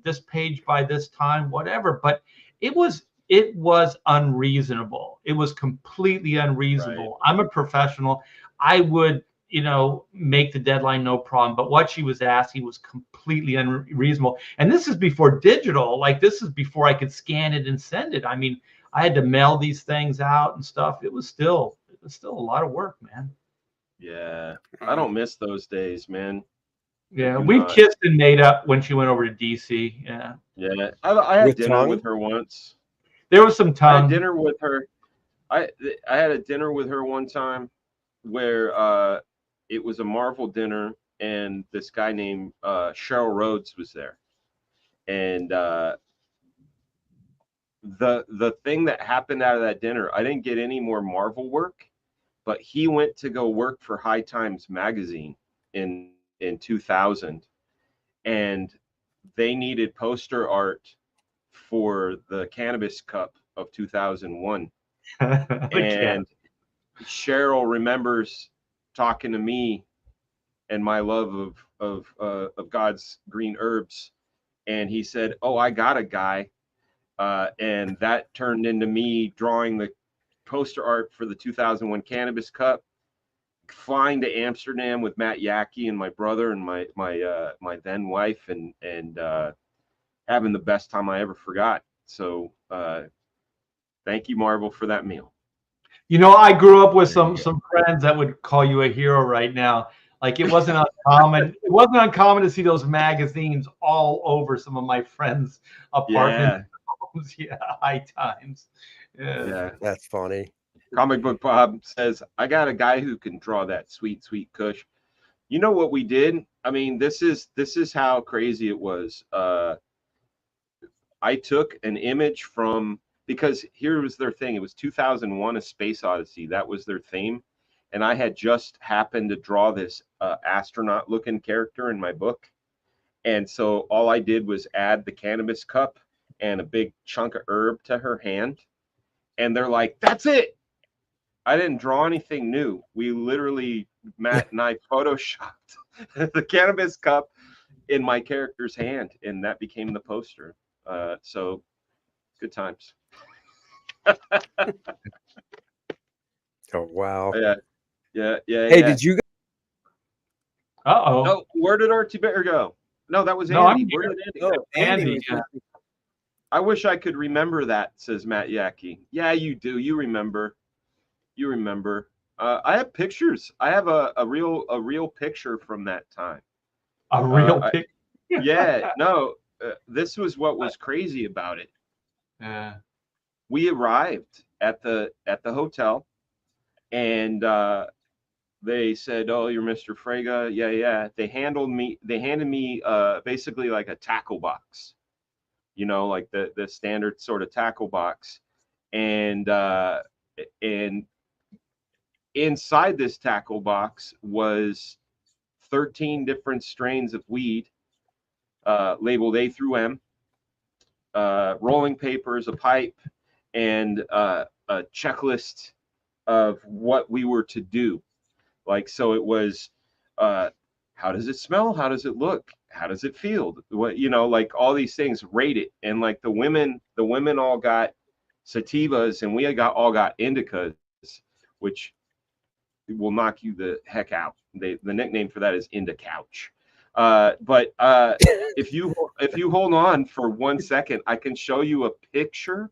this page by this time, whatever. But it was unreasonable. It was completely unreasonable. Right. I'm a professional. I would, make the deadline no problem. But what she was asking was completely unreasonable. And this is before digital. Like, this is before I could scan it and send it. I mean, I had to mail these things out and stuff. It was still a lot of work, man. Yeah, I don't miss those days, man. Yeah, we kissed and made up when she went over to DC. Yeah, I had dinner with her once. There was some tongue. I had dinner with her. I had a dinner with her one time where it was a Marvel dinner, and this guy named Cheryl Rhodes was there, and the thing that happened out of that dinner, I didn't get any more Marvel work, but he went to go work for High Times magazine in 2000, and they needed poster art for the Cannabis Cup of 2001. And Cheryl remembers talking to me and my love of God's green herbs, and he said, "Oh, I got a guy," and that turned into me drawing the poster art for the 2001 Cannabis Cup, flying to Amsterdam with Matt Yackey and my brother and my then wife, and having the best time I ever forgot. So thank you, Marvel, for that meal. You know, I grew up with some friends that would call you a hero right now. Like, it wasn't uncommon. It wasn't uncommon to see those magazines all over some of my friends' apartment homes. Yeah, High Times. Yeah, that's funny. Comic Book Bob says, "I got a guy who can draw that sweet, sweet Kush." You know what we did? I mean, this is how crazy it was. I took an image from, because here was their thing. It was 2001: A Space Odyssey. That was their theme. And I had just happened to draw this astronaut looking character in my book. And so all I did was add the cannabis cup and a big chunk of herb to her hand. And they're like, "That's it." I didn't draw anything new. We literally, Matt and I, photoshopped the cannabis cup in my character's hand, and that became the poster. So good times. Oh, wow. Yeah. Hey, did you? No, where did Archie Bear go? No, that was Andy. Where did Andy go? Andy. I wish I could remember that, says Matt Yackey. Yeah, you do. You remember. You remember. I have pictures. I have a real picture from that time. A real picture? Yeah. No, this was what was crazy about it. Yeah. We arrived at the hotel, and they said, "Oh, you're Mr. Frega." Yeah. They handed me basically like a tackle box, you know, like the standard sort of tackle box, and inside this tackle box was 13 different strains of weed, labeled A through M, rolling papers, a pipe, and a checklist of what we were to do. Like, so it was, how does it smell? How does it look? How does it feel? What, you know, like all these things, rate it. And like the women all got sativas, and we all got indicas, which will knock you the heck out. The nickname for that is Indicouch. But if you hold on for 1 second, I can show you a picture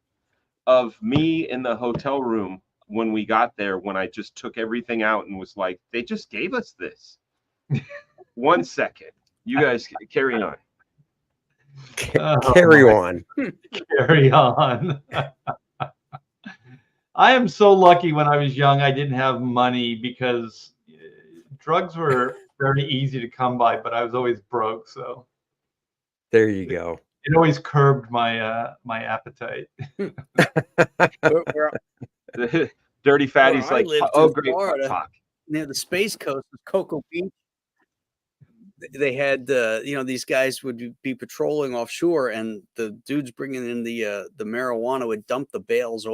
of me in the hotel room when we got there, when I just took everything out and was like, they just gave us this. 1 second. You guys carry on. Carry on. Carry on. I am so lucky. When I was young, I didn't have money because drugs were very easy to come by, but I was always broke. So there you go. It always curbed my my appetite. Dirty Fatty's like, "Oh, great talk." Near the Space Coast was Cocoa Beach. They had these guys would be patrolling offshore, and the dudes bringing in the marijuana would dump the bales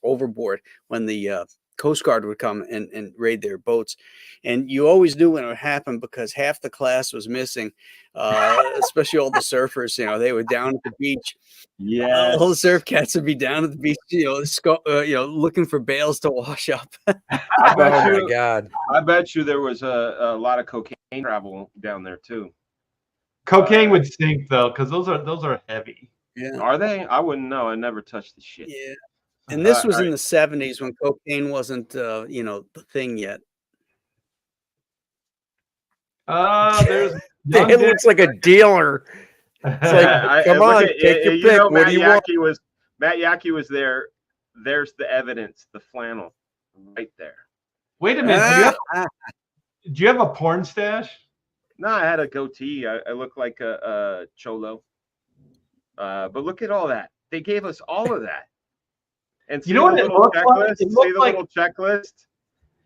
overboard when the Coast Guard would come and raid their boats. And you always knew when it would happen because half the class was missing, especially all the surfers. You know, they were down at the beach. Yeah, all the surf cats would be down at the beach, looking for bales to wash up. My God! I bet you there was a lot of cocaine travel down there too. Cocaine would sink though, because those are heavy. Yeah, are they? I wouldn't know. I never touched the shit. Yeah, and this was in the 70s when cocaine wasn't the thing yet. There's Dan looks like a dealer. It's like, come on, take your pick. What do you want? Matt Yackey was there. There's the evidence, the flannel, right there. Wait a minute. Do you have a porn stash? No, I had a goatee. I look like a cholo. But look at all that. they gave us all of that. And You know what it looked like? It looked like little checklist.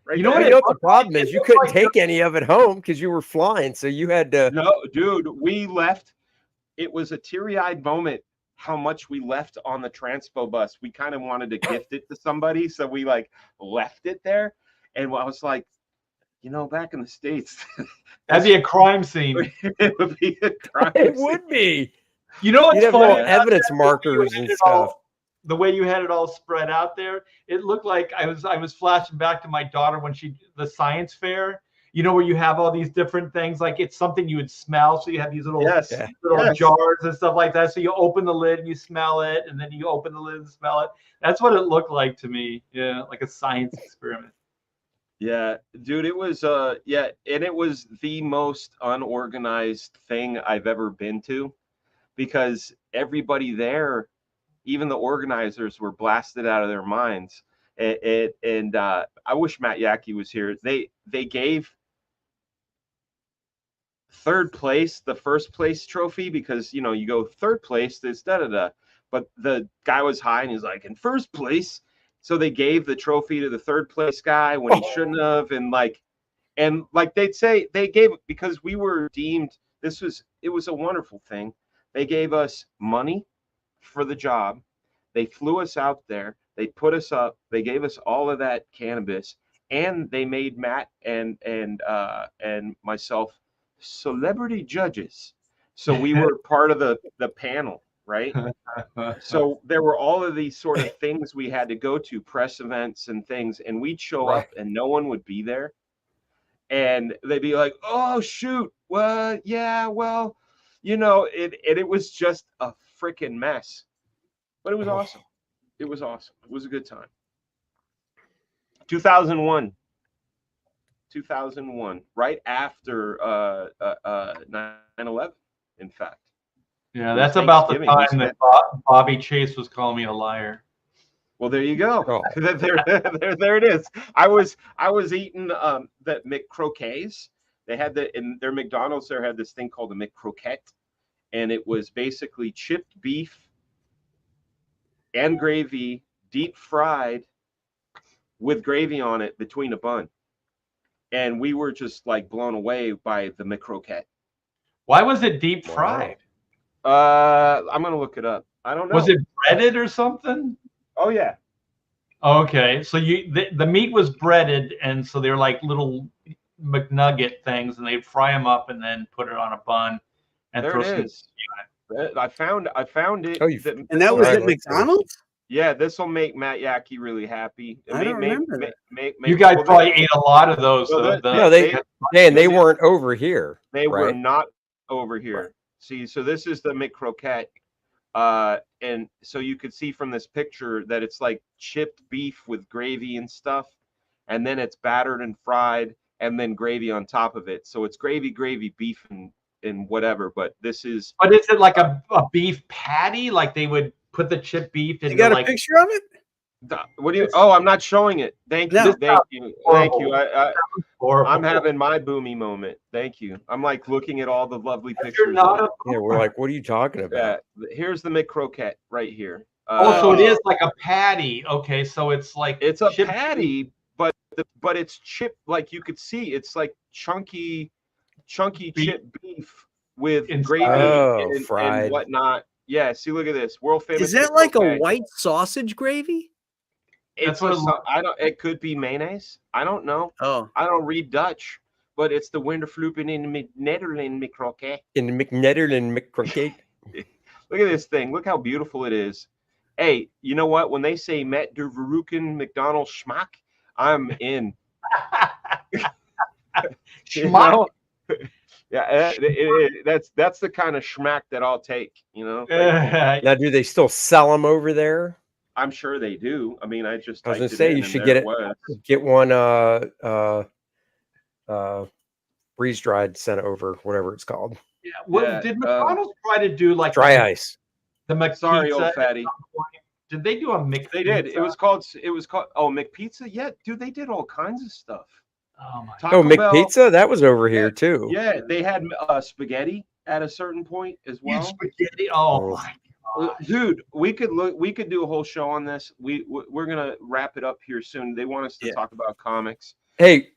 Right, you know there? what You know what the looked problem like? is? It You looked couldn't like take any of it home because you were flying, so you had to. No, dude, we left. It was a teary-eyed moment how much we left on the transpo bus. We kind of wanted to gift it to somebody, so we like left it there. And I was like, you know, back in the States, that'd be a crime scene. it would be a crime It scene. would be. You know what's You'd have funny? little evidence markers and stuff. The way you had it all spread out there, it looked like I was flashing back to my daughter when the science fair. You know, where you have all these different things, like it's something you would smell. So you have these little jars and stuff like that. So you open the lid and you smell it, and then you open the lid and smell it. That's what it looked like to me. Yeah, like a science experiment. Yeah, dude, it was and it was the most unorganized thing I've ever been to, because everybody there, even the organizers, were blasted out of their minds. And I wish Matt Yackey was here. They gave third place the first place trophy, because you know, you go third place, this da-da-da, but the guy was high and he's like, in first place. So they gave the trophy to the third place guy when he shouldn't have. And like they'd say they gave it because we were deemed, it was a wonderful thing. They gave us money for the job. They flew us out there. They put us up. They gave us all of that cannabis, and they made Matt and myself celebrity judges. So we were part of the panel, right? So there were all of these sort of things we had to go to, press events and things, and we'd show up and no one would be there. And they'd be like, oh, shoot. Well, yeah, well, you know, it was just a freaking mess. But it was awesome. It was awesome. It was a good time. 2001, right after 9/11, in fact. Yeah, that's about the time that Bobby Chase was calling me a liar. Well, there you go. Oh. there it is. I was eating the McCroquets. They had in their McDonald's there had this thing called a McCroquette, and it was basically chipped beef and gravy, deep fried with gravy on it between a bun. And we were just like blown away by the McCroquette. Why was it deep fried? I'm gonna look it up. I don't know. Was it breaded or something? Oh yeah. Okay, so the meat was breaded, and so they're like little McNugget things, and they'd fry them up and then put it on a bun and there it is. I found it. Oh, and that was at McDonald's? Yeah, this will make Matt Yackey really happy. I don't remember that. You guys probably ate a lot of those. No, they weren't over here. They were not over here. Right. See, so this is the McCroquette. And so you could see from this picture that it's like chipped beef with gravy and stuff, and then it's battered and fried, and then gravy on top of it. So it's gravy, beef, and whatever. But this is. But is it like a beef patty? Like they would put the chipped beef in. You got a picture of it? What do you? Oh, I'm not showing it. Thank you. Thank you. I'm having my boomy moment. Thank you. I'm like looking at all the lovely pictures. Yeah, we're like, what are you talking about? Here's the McCroquette right here. So it is like a patty. Okay, so it's like it's a patty, but it's chipped. Like you could see, it's like chunky chipped beef with gravy and whatnot. Yeah, see, look at this. World famous. Is that like a white sausage gravy? It's it could be mayonnaise. I don't know. Oh, I don't read Dutch, but it's the Wonderfloepen in the Netherlands McCroquette. In the McNetherland McCroquette. Look at this thing. Look how beautiful it is. Hey, you know what? When they say Met der Verruken McDonald's schmack, I'm in. Schmack. Yeah, that's the kind of schmack that I'll take. You know. Now, do they still sell them over there? I'm sure they do. I mean, I was gonna say you should get one freeze dried sent over, whatever it's called. Yeah. Did McDonald's try to do like dry ice? The McPizza. Sorry, old fatty. Did they do a McPizza? They did. It was called McPizza. Yeah, dude, they did all kinds of stuff. Oh my! McPizza, that was over here too. Yeah, they had spaghetti at a certain point as well. Spaghetti. Oh my Dude, we could do a whole show on this. We're gonna wrap it up here soon. They want us to talk about comics. Hey,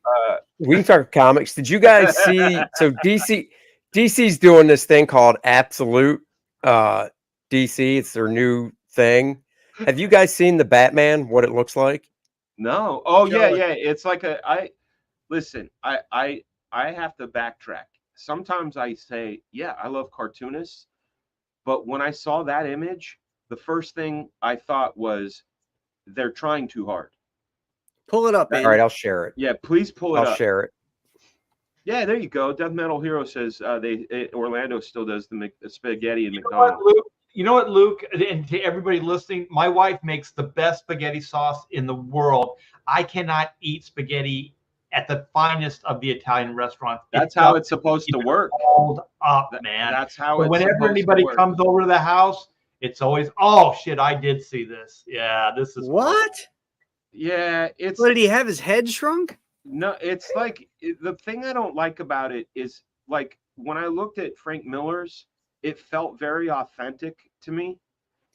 we can talk comics. Did you guys see? So DC's doing this thing called Absolute DC. It's their new thing. Have you guys seen the Batman? What it looks like? No. Oh yeah. It's like listen. I have to backtrack. Sometimes I say, yeah, I love cartoonists, but when I saw that image, the first thing I thought was they're trying too hard. Pull it up, man. All right, I'll share it. Yeah, please pull it up. I'll share it. Yeah, there you go. Death Metal Hero says Orlando still does the spaghetti and McDonald's. You know what, Luke, and to everybody listening, my wife makes the best spaghetti sauce in the world. I cannot eat spaghetti at the finest of the Italian restaurants. That's how it's supposed to work. Hold up, man. That's how it's whenever anybody comes over to the house, it's always, oh shit, I did see this. Yeah, this is what? Cool. Yeah, it's. What, did he have his head shrunk? No, it's like the thing I don't like about it is like when I looked at Frank Miller's, it felt very authentic to me.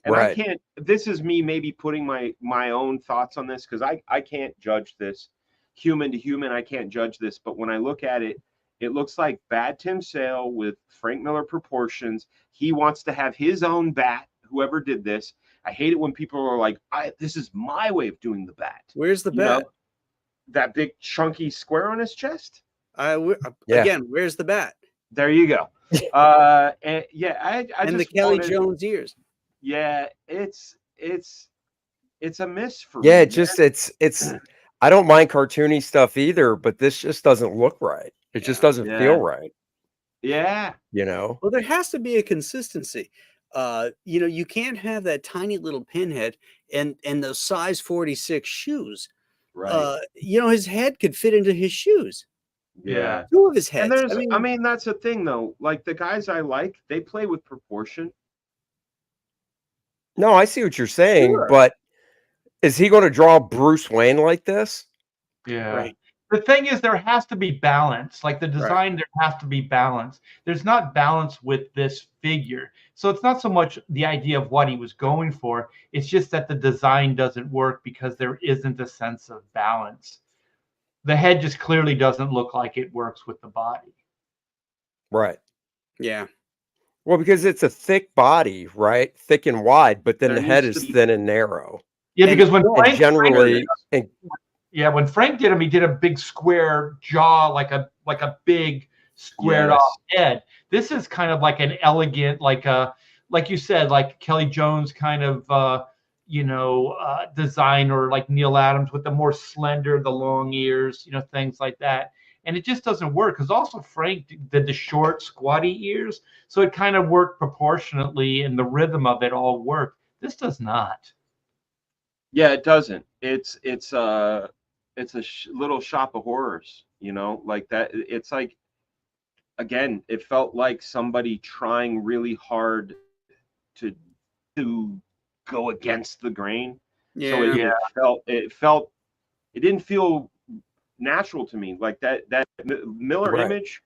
And I can't, this is me maybe putting my own thoughts on this because I can't judge this human to human. I can't judge this. But when I look at it, it looks like Bad Tim Sale with Frank Miller proportions. He wants to have his own bat, whoever did this. I hate it when people are like, this is my way of doing the bat. Where's the bat? That big chunky square on his chest. Again, where's the bat? There you go. And yeah, I and just the Kelly Jones ears. Yeah, it's a miss for me. It's I don't mind cartoony stuff either, but this just doesn't look right. It just doesn't feel right. Yeah. You know. Well, there has to be a consistency. You can't have that tiny little pinhead and those size 46 shoes. Right. His head could fit into his shoes. Yeah. 2 of his heads. And I mean, that's the thing though. Like the guys I like, they play with proportion. No, I see what you're saying, but is he going to draw Bruce Wayne like this? Yeah. Right. The thing is, there has to be balance. Like the design, there has to be balance. There's not balance with this figure. So it's not so much the idea of what he was going for. It's just that the design doesn't work because there isn't a sense of balance. The head just clearly doesn't look like it works with the body. Right. Yeah. Well, because it's a thick body, right? Thick and wide, but then the head is thin and narrow. Yeah, because when Frank generally, when Frank did him, he did a big square jaw, like a big squared off head. This is kind of like an elegant, like you said, like Kelly Jones kind of design, or like Neil Adams with the more slender, the long ears, things like that. And it just doesn't work because also Frank did the short, squatty ears. So it kind of worked proportionately and the rhythm of it all worked. This does not. Yeah, it doesn't. It's a little shop of horrors, like that. It's like, again, it felt like somebody trying really hard to go against the grain. Yeah. So it didn't feel natural to me. Like that Miller image,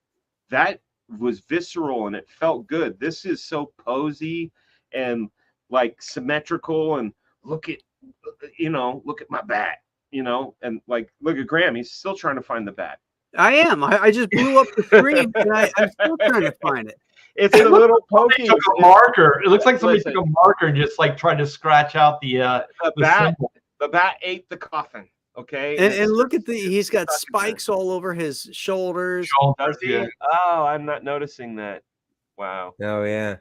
that was visceral and it felt good. This is so posy and like symmetrical, and look at my bat, and like look at Graham, he's still trying to find the bat. I am. I just blew up the screen and I'm still trying to find it. It's a little pokey. Took a marker. It looks like somebody took a marker and just like tried to scratch out the bat. The bat ate the coffin. Okay. And look at he's got spikes all over his shoulders. Yeah. Oh, I'm not noticing that. Wow. Oh yeah.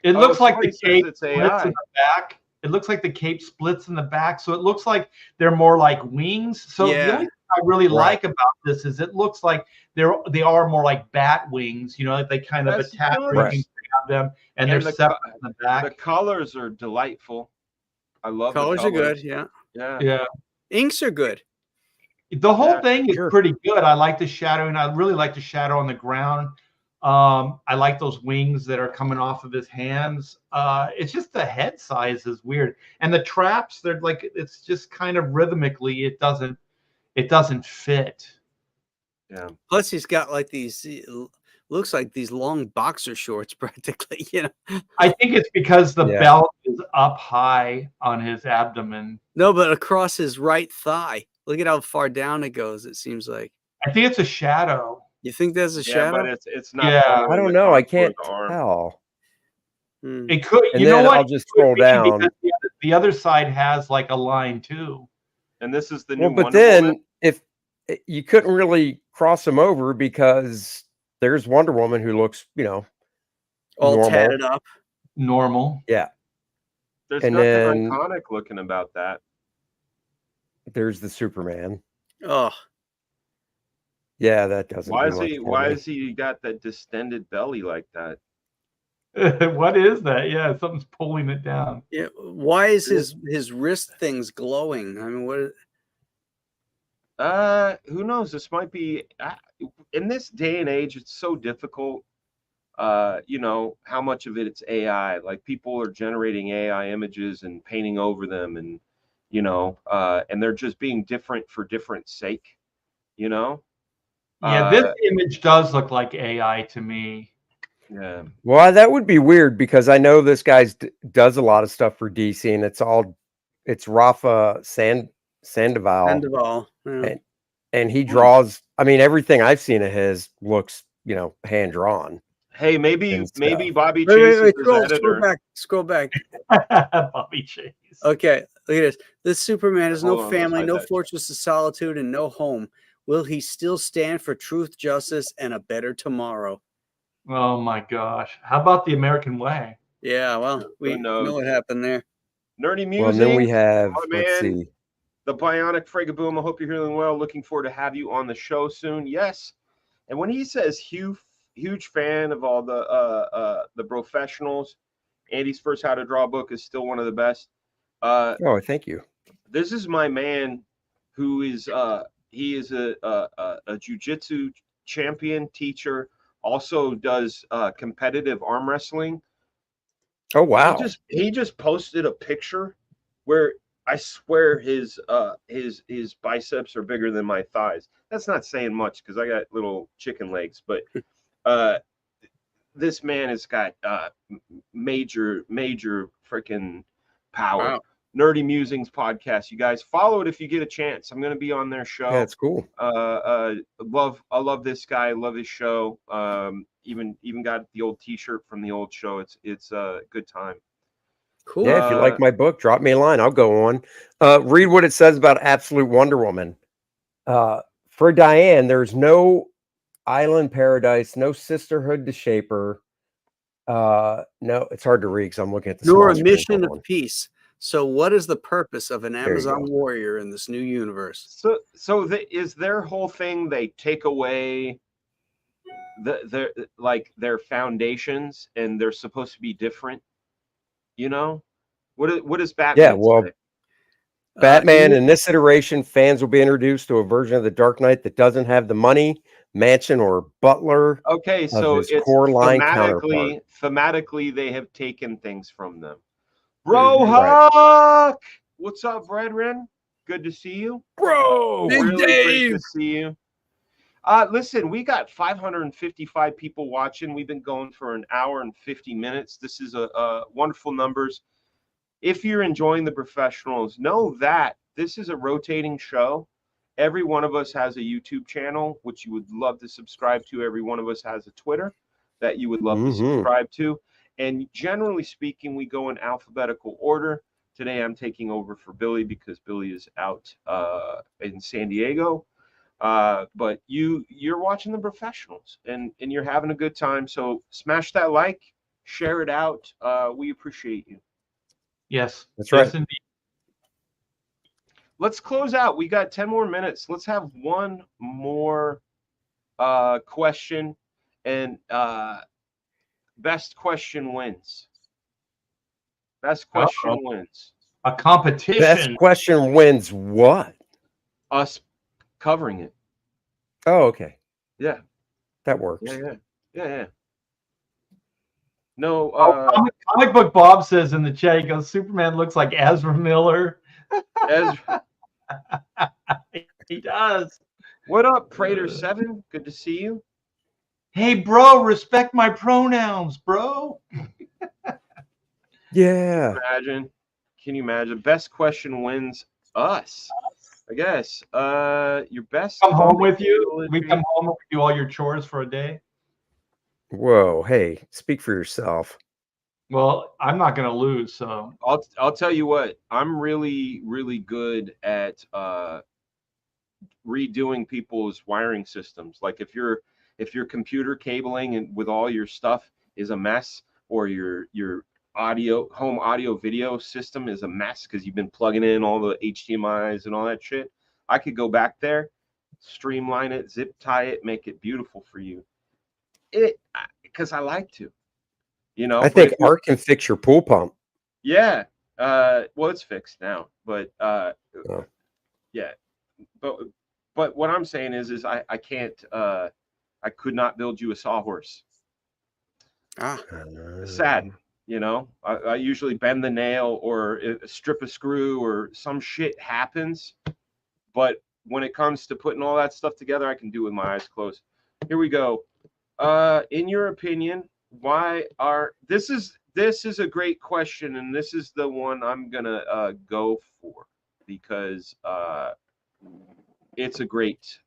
It looks like the cape splits in the back. It looks like the cape splits in the back. So it looks like they're more like wings. So the only thing I really like about this is it looks like they are more like bat wings, like they kind of attach them and they're separate in the back. The colors are delightful. I love colors. The colors are good, yeah. Inks are good. The whole thing is pretty good. I like the shadow, and I really like the shadow on the ground. I like those wings that are coming off of his hands. It's just the head size is weird, and the traps, they're like, it's just kind of rhythmically, it doesn't fit. Yeah. Plus, he's got like these looks like these long boxer shorts practically. You know. I think it's because the belt is up high on his abdomen. No, but across his right thigh. Look at how far down it goes. It seems like. I think it's a shadow. You think there's a shadow? but it's not. Yeah. I don't know. I can't tell. It could. And you know then what? I'll just scroll down. Because the other side has like a line too. And this is the new. Well, but then if you couldn't really cross them over because there's Wonder Woman who looks, you know, all normal. tatted up. Normal. Yeah. There's and nothing then iconic looking about that. There's the Superman. Oh. Yeah, that doesn't. Why is he got that distended belly like that? What is that? Yeah, something's pulling it down. Yeah. Why is his wrist things glowing? I mean, what? Who knows? This might be in this day and age. It's so difficult. You know how much of it's AI. Like people are generating AI images and painting over them, and you know, and they're just being different for different sake. You know. Yeah, this image does look like AI to me. Yeah. Well, that would be weird because I know this guy does a lot of stuff for DC, and it's Rafa Sandoval. Yeah. And he draws. I mean, everything I've seen of his looks, you know, hand drawn. Hey, maybe Bobby Chase is his editor. Scroll back. Bobby Chase. Okay, look at this. This Superman has Hold no on, family, let's no hide that. fortress of solitude, and no home. Will he still stand for truth, justice, and a better tomorrow? Oh my gosh! How about the American way? Yeah, well, we know what happened there. Nerdy music. Well, and then we have. Oh, Let's man. see. The Bionic Frigaboom. I hope you're feeling well. Looking forward to have you on the show soon. Yes. And when he says huge fan of all the Brofessionals, Andy's first How to Draw book is still one of the best. Oh, thank you. This is my man, who is he is a jiu-jitsu champion teacher. Also does competitive arm wrestling. Oh wow! He just posted a picture where I swear his biceps are bigger than my thighs. That's not saying much because I got little chicken legs, but this man has got major freaking power. Wow. Nerdy Musings podcast. You guys follow it if you get a chance. I'm going to be on their show. Yeah, it's cool. I love this guy. Love his show. Even got the old T-shirt from the old show. It's a good time. Cool. Yeah, if you like my book, drop me a line. I'll go on. Read what it says about Absolute Wonder Woman. For Diane, there's no island paradise, no sisterhood to shape her. No, it's hard to read because I'm looking at the Nor a small mission screen. of peace. So, what is the purpose of an Amazon warrior in this new universe? So is their whole thing? They take away their foundations, and they're supposed to be different. You know, what is Batman? Yeah, well, say? Batman in this iteration, fans will be introduced to a version of the Dark Knight that doesn't have the money, mansion, or butler. Okay, so his it's core line counterpart. thematically they have taken things from them. Bro Huck, what's up, brethren? Good to see you, bro. Really great to see you. Listen, we got 555 people watching. We've been going for an hour and 50 minutes. This is a wonderful numbers. If you're enjoying the Brofessionals, know that this is a rotating show. Every one of us has a YouTube channel, which you would love to subscribe to. Every one of us has a Twitter that you would love to subscribe to. And generally speaking, we go in alphabetical order. Today, I'm taking over for Billy because Billy is out in San Diego. But you're watching the Brofessionals and you're having a good time. So smash that like, share it out. We appreciate you. Yes, that's right. Indeed. Let's close out. We got 10 more minutes. Let's have one more question, and best question wins. Best question wins. A competition. Best question wins what? Us covering it. Oh, okay. Yeah. That works. Yeah. No. Comic Book Bob says in the chat, he goes, Superman looks like Ezra Miller. Ezra. He does. What up, Prater7? Good to see you. Hey, bro, respect my pronouns, bro. Yeah. Can you imagine? Best question wins us, I guess. Your best. Come home with you. We come home and we do all your chores for a day. Whoa. Hey, speak for yourself. Well, I'm not going to lose, so I'll tell you what. I'm really good at redoing people's wiring systems. Like if your computer cabling and with all your stuff is a mess, or your home audio video system is a mess because you've been plugging in all the HDMI's and all that shit, I could go back there, streamline it, zip tie it, make it beautiful for you. Because I like to, I think Art can fix your pool pump. Yeah. Well, it's fixed now, but yeah. But what I'm saying is I can't. I could not build you a sawhorse. Sad. I usually bend the nail or strip a screw or some shit happens. But when it comes to putting all that stuff together, I can do it with my eyes closed. Here we go. In your opinion, why are this is a great question, and this is the one I'm gonna go for because it's a great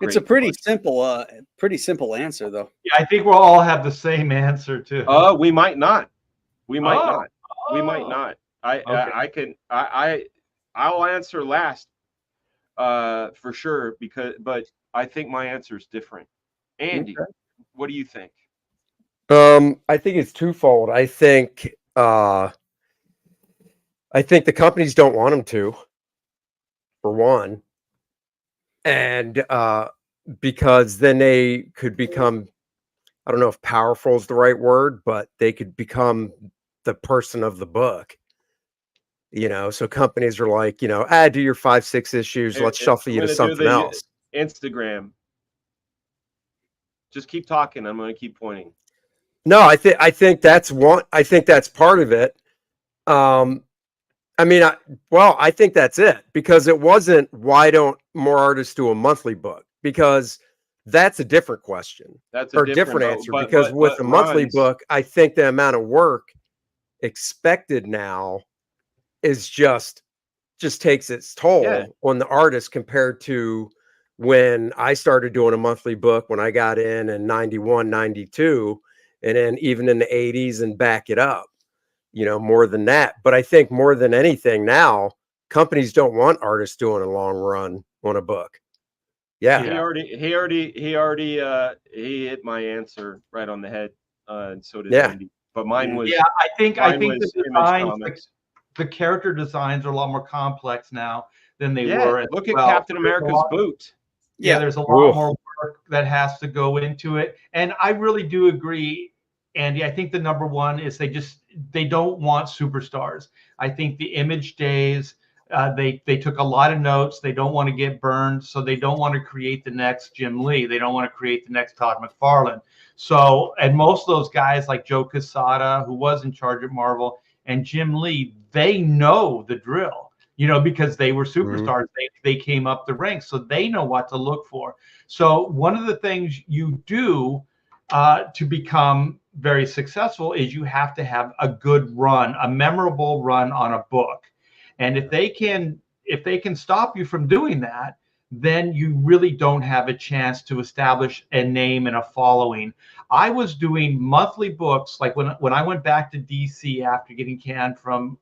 it's a pretty question. simple answer though. Yeah, I think we'll all have the same answer too. We might not. We might not. I'll answer last for sure but I think my answer is different. Andy, what do you think? I think it's twofold. I think the companies don't want them to, for one, and because then they could become, I don't know if powerful is the right word, but they could become the person of the book. So companies are like, do your 5-6 issues. Let's shuffle you to something else. Instagram. Just keep talking. I'm going to keep pointing. No, I think that's one. I think that's part of it. I think that's it, because it wasn't why don't more artists do a monthly book, because that's a different question. That's a different answer. Because with a monthly book, I think the amount of work expected now is just takes its toll on the artist compared to when I started doing a monthly book when I got in 91, 92. And then even in the 80s and back it up, more than that. But I think more than anything now, companies don't want artists doing a long run on a book. Yeah. He hit my answer right on the head. And so did Andy. But mine was. Yeah, I think the designs, the character designs are a lot more complex now than they were. Look at Captain America's boot. Yeah, there's a lot more work that has to go into it. And I really do agree, Andy. I think the number one is they don't want superstars. I think the Image days, they took a lot of notes. They don't want to get burned, so they don't want to create the next Jim Lee. They don't want to create the next Todd McFarlane. So, and most of those guys like Joe Quesada, who was in charge at Marvel, and Jim Lee, they know the drill. Because they were superstars, they came up the ranks, so they know what to look for. So one of the things you do to become very successful is you have to have a good run, a memorable run on a book. And if they can stop you from doing that, then you really don't have a chance to establish a name and a following. I was doing monthly books, like when I went back to DC after getting canned from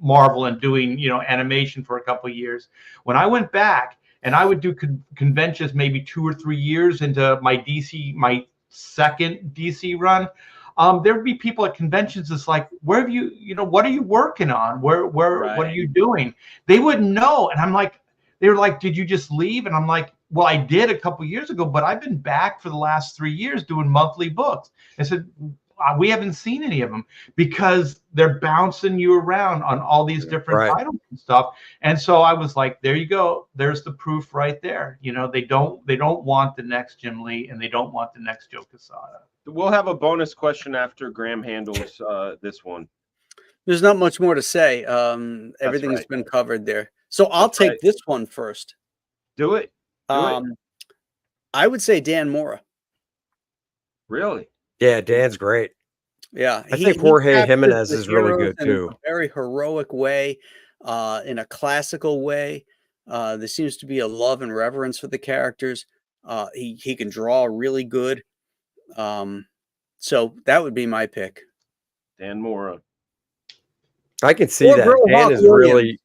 Marvel and doing animation for a couple of years. When I went back, and I would do conventions maybe 2 or 3 years into my second DC run, there'd be people at conventions that's like, where have you, what are you working on? What are you doing? They wouldn't know. And I'm like, they were like, did you just leave? And I'm like, well, I did a couple of years ago, but I've been back for the last 3 years doing monthly books. I said, we haven't seen any of them, because they're bouncing you around on all these different titles and stuff. And so I was like, there you go. There's the proof right there. They don't want the next Jim Lee, and they don't want the next Joe Quesada. We'll have a bonus question after Graham handles this one. There's not much more to say. Everything has been covered there. So I'll take this one first. Do it. I would say Dan Mora. Really? Yeah, Dan's great. Yeah, I think Jorge captures Jimenez the is really heroes good in too. a very heroic way, in a classical way. There seems to be a love and reverence for the characters. He can draw really good. So that would be my pick. Dan Mora. I can see Or that. Bro Dan Hawk is Williams. really.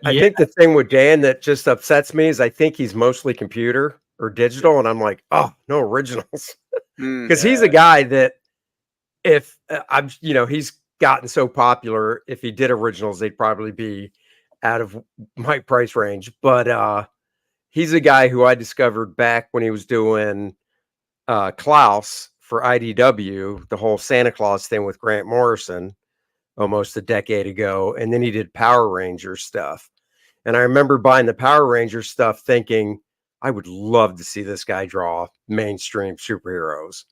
I Yeah. think the thing with Dan that just upsets me is I think he's mostly computer or digital, and I'm like, oh, no originals, because he's a guy that if I'm, he's gotten so popular. If he did originals, they'd probably be out of my price range. But he's a guy who I discovered back when he was doing Klaus for IDW, the whole Santa Claus thing with Grant Morrison, almost a decade ago, and then he did Power Rangers stuff. And I remember buying the Power Rangers stuff thinking, I would love to see this guy draw mainstream superheroes.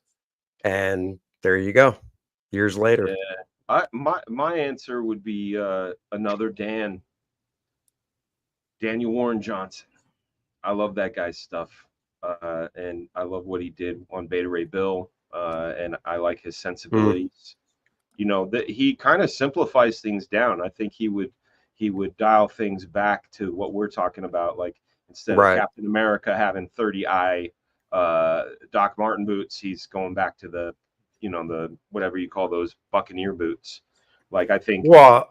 And there you go. Years later. Yeah. My answer would be another Dan. Daniel Warren Johnson. I love that guy's stuff. And I love what he did on Beta Ray Bill. And I like his sensibilities. That he kind of simplifies things down. I think he would dial things back to what we're talking about, like instead of Captain America having 30i Doc Martin boots, he's going back to the the whatever you call those Buccaneer boots. Like I think I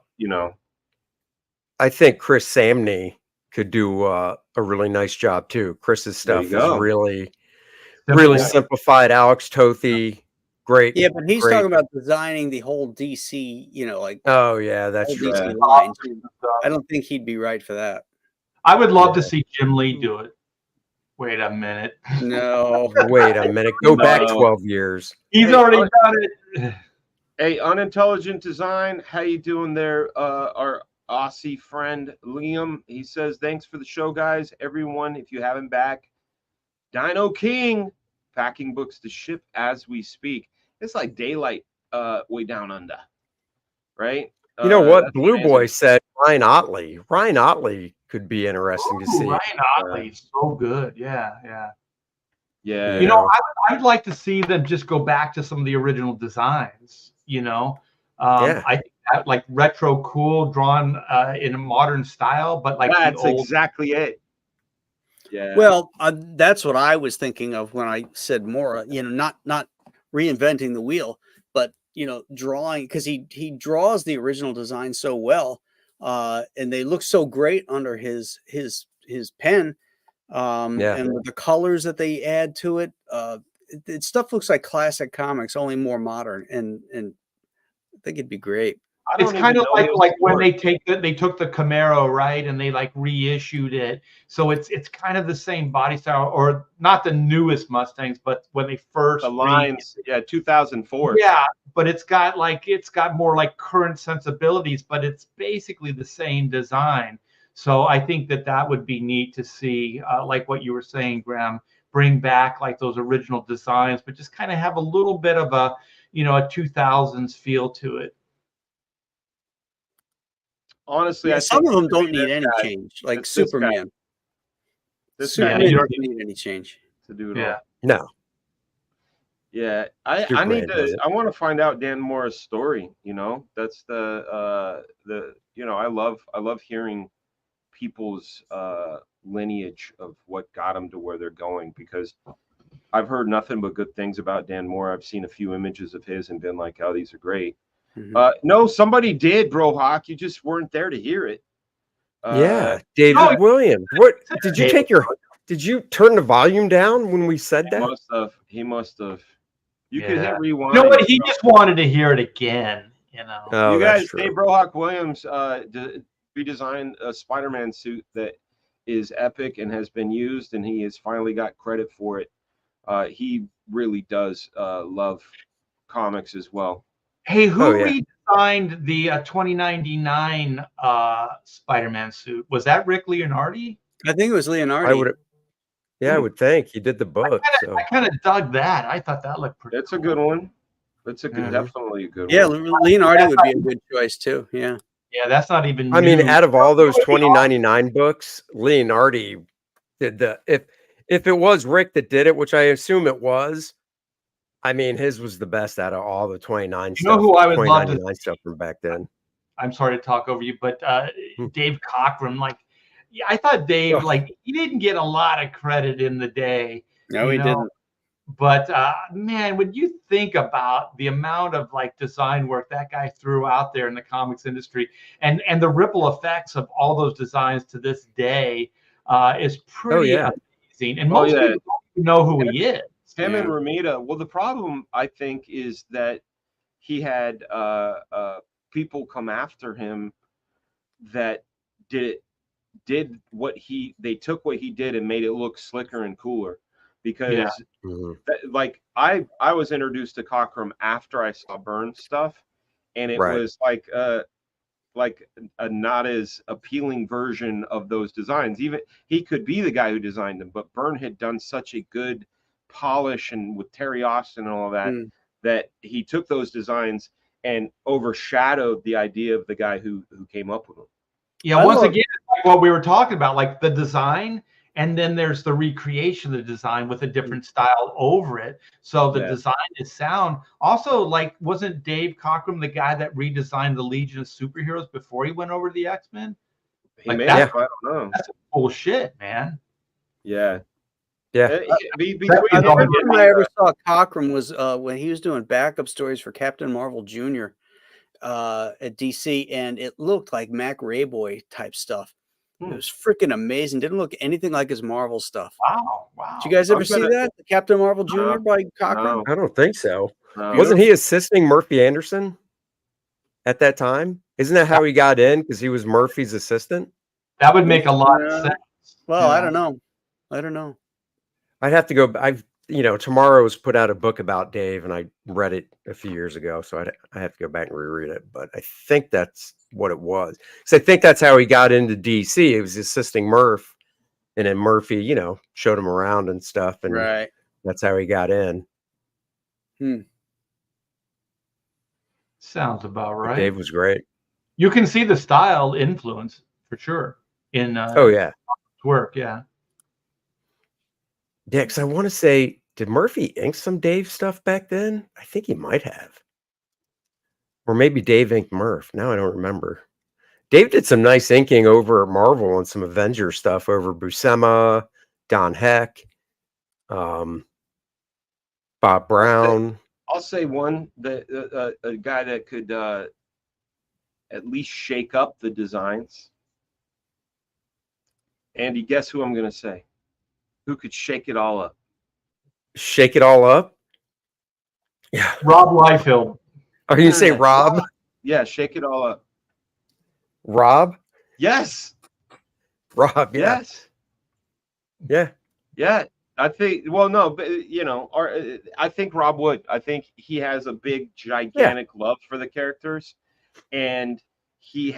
think Chris Samney could do a really nice job too. Chris's stuff is really simplified. Alex Tothe, great. Yeah, but he's talking about designing the whole DC, oh yeah, that's true. DC line. I don't think he'd be right for that. I would love to see Jim Lee do it. Wait a minute. No. Wait a minute. Go back 12 years. He's already done it. Hey, Unintelligent Design, how you doing there? Our Aussie friend Liam, he says, thanks for the show, guys. Everyone, if you haven't back, Dino King, packing books to ship as we speak. It's like daylight way down under, right? You know what? Blue Boy said Ryan Otley. Ryan Otley could be interesting to see. Ryan Otley, so good. Yeah. Yeah. I'd like to see them just go back to some of the original designs. I think that, like retro cool, drawn in a modern style, but like that's exactly it. Yeah. Well, that's what I was thinking of when I said Mora. Not reinventing the wheel, but drawing, because he draws the original design so well, and they look so great under his pen, and with the colors that they add to it, stuff looks like classic comics, only more modern, and I think it'd be great. It's kind of like when they took the Camaro, right, and they like reissued it, so it's kind of the same body style, or not the newest Mustangs, but when they first the lines, 2004. Yeah, but it's got more like current sensibilities, but it's basically the same design. So I think that would be neat to see, like what you were saying, Graham, bring back like those original designs, but just kind of have a little bit of a a 2000s feel to it. Honestly, some of them don't need any change, like Superman. Superman doesn't need any change to do it all. No. Yeah, I want to find out Dan Mora's story. That's the I love hearing people's lineage of what got them to where they're going, because I've heard nothing but good things about Dan Mora. I've seen a few images of his and been like, oh, these are great. No, somebody did, Bro Hawk. You just weren't there to hear it. David Williams. What did you did you turn the volume down when we said that? He must have. You could hit rewind. No, but he just wanted to hear it again. Oh, you guys, Dave Brohawk Williams redesigned a Spider-Man suit that is epic and has been used, and he has finally got credit for it. He really does love comics as well. Hey, who redesigned the 2099 Spider-Man suit? Was that Rick Leonardi? I think it was Leonardi. I would think he did the book. I kind of dug that. I thought that looked pretty. It's a good one. It's a good, definitely a good one. Yeah, Leonardi would be a good choice too. Yeah. Yeah, that's not even new. I mean, out of all those 2099 books, Leonardi did if it was Rick that did it, which I assume it was, I mean, his was the best out of all the 29 You know who I would love to 2099 stuff from back then. I'm sorry to talk over you, but Hmm. Dave Cockrum, like, yeah, I thought Dave, Ugh. like, he didn't get a lot of credit in the day. No, he didn't. But man, when you think about the amount of like design work that guy threw out there in the comics industry, and the ripple effects of all those designs to this day, is pretty amazing. And most people don't know who he is. Him and Ramita. Well, the problem I think is that he had people come after him that did what they took what he did and made it look slicker and cooler. Because like I was introduced to Cockrum after I saw Byrne stuff, and it was like a not as appealing version of those designs. Even he could be the guy who designed them, but Byrne had done such a good polish and with Terry Austin and all that that he took those designs and overshadowed the idea of the guy who came up with them. Yeah, once again, like what we were talking about, like the design. And then there's the recreation of the design with a different style over it. So the design is sound. Also, like, wasn't Dave Cockrum the guy that redesigned the Legion of Superheroes before he went over to the X-Men? Like, I don't know. That's cool shit, man. Yeah. Yeah. The first time I ever saw Cockrum was when he was doing backup stories for Captain Marvel Jr. At DC, and it looked like Mac Rayboy type stuff. It was freaking amazing. Didn't look anything like his Marvel stuff. Wow. Did you guys ever see that? The Captain Marvel Jr. by Cockrum? I don't think so. Wasn't he assisting Murphy Anderson at that time? Isn't that how he got in? Because he was Murphy's assistant? That would make a lot of sense. Well, I don't know. I'd have to go. Tomorrow's put out a book about Dave, and I read it a few years ago, so I have to go back and reread it. But I think that's what it was. So I think that's how he got into DC. He was assisting Murph, and then Murphy, showed him around and stuff, and that's how he got in. Sounds about right. Dave was great. You can see the style influence for sure in work. Yeah. Yeah, because I want to say, did Murphy ink some Dave stuff back then? I think he might have. Or maybe Dave inked Murph. Now I don't remember. Dave did some nice inking over at Marvel and some Avenger stuff over Buscema, Don Heck, Bob Brown. I'll say one that a guy that could at least shake up the designs. Andy, guess who I'm going to say? Who could shake it all up? Shake it all up? Yeah. Rob Liefeld. Are you say Rob? Yeah, shake it all up. Rob? Yes. Rob, yes. Yeah. Yeah. I think, well, no, but I think Rob would. I think he has a big, gigantic love for the characters, and he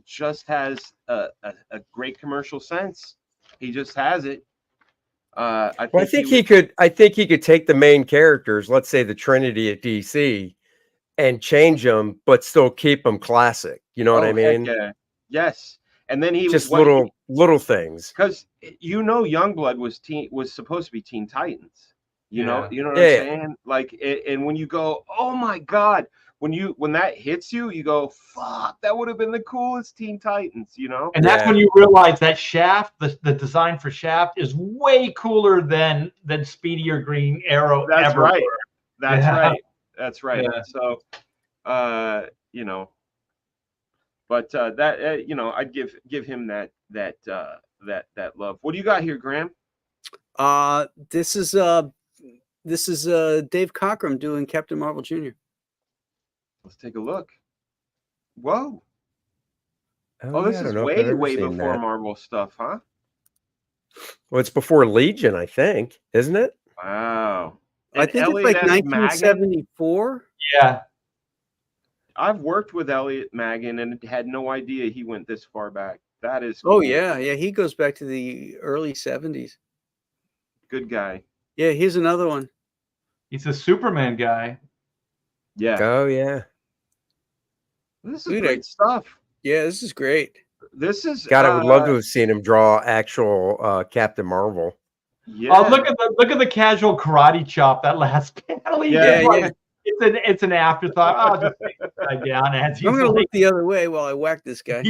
just has a great commercial sense. He just has it. I think he could take the main characters, let's say the Trinity at DC, and change them, but still keep them classic. You know what I mean? Yeah. Yes. And then he just little things. Because Youngblood was supposed to be Teen Titans. You know what I'm saying? Like, and when you go, oh my God, when that hits you, you go, fuck, that would have been the coolest Teen Titans, And that's when you realize that Shaft, the design for Shaft is way cooler than Speedy or Green Arrow. That's ever right. were. That's right. Yeah. So, but I'd give him that love. What do you got here, Graham? This is Dave Cockrum doing Captain Marvel Jr. Let's take a look. Whoa. This is way before Marvel stuff, huh? Well, it's before Legion, I think, isn't it? Wow. I think it's like 1974. Yeah. I've worked with Elliot Maggin and had no idea he went this far back. That is cool. Oh, yeah. He goes back to the early 70s. Good guy. Yeah, here's another one. He's a Superman guy. Yeah. Oh, yeah. This is great stuff. Yeah, this is great. This is God, I would love to have seen him draw actual Captain Marvel. Yeah. Oh, look at the casual karate chop, that last panel. It's an afterthought. I'll just take this guy down as he's I'm gonna like, look the other way while I whack this guy.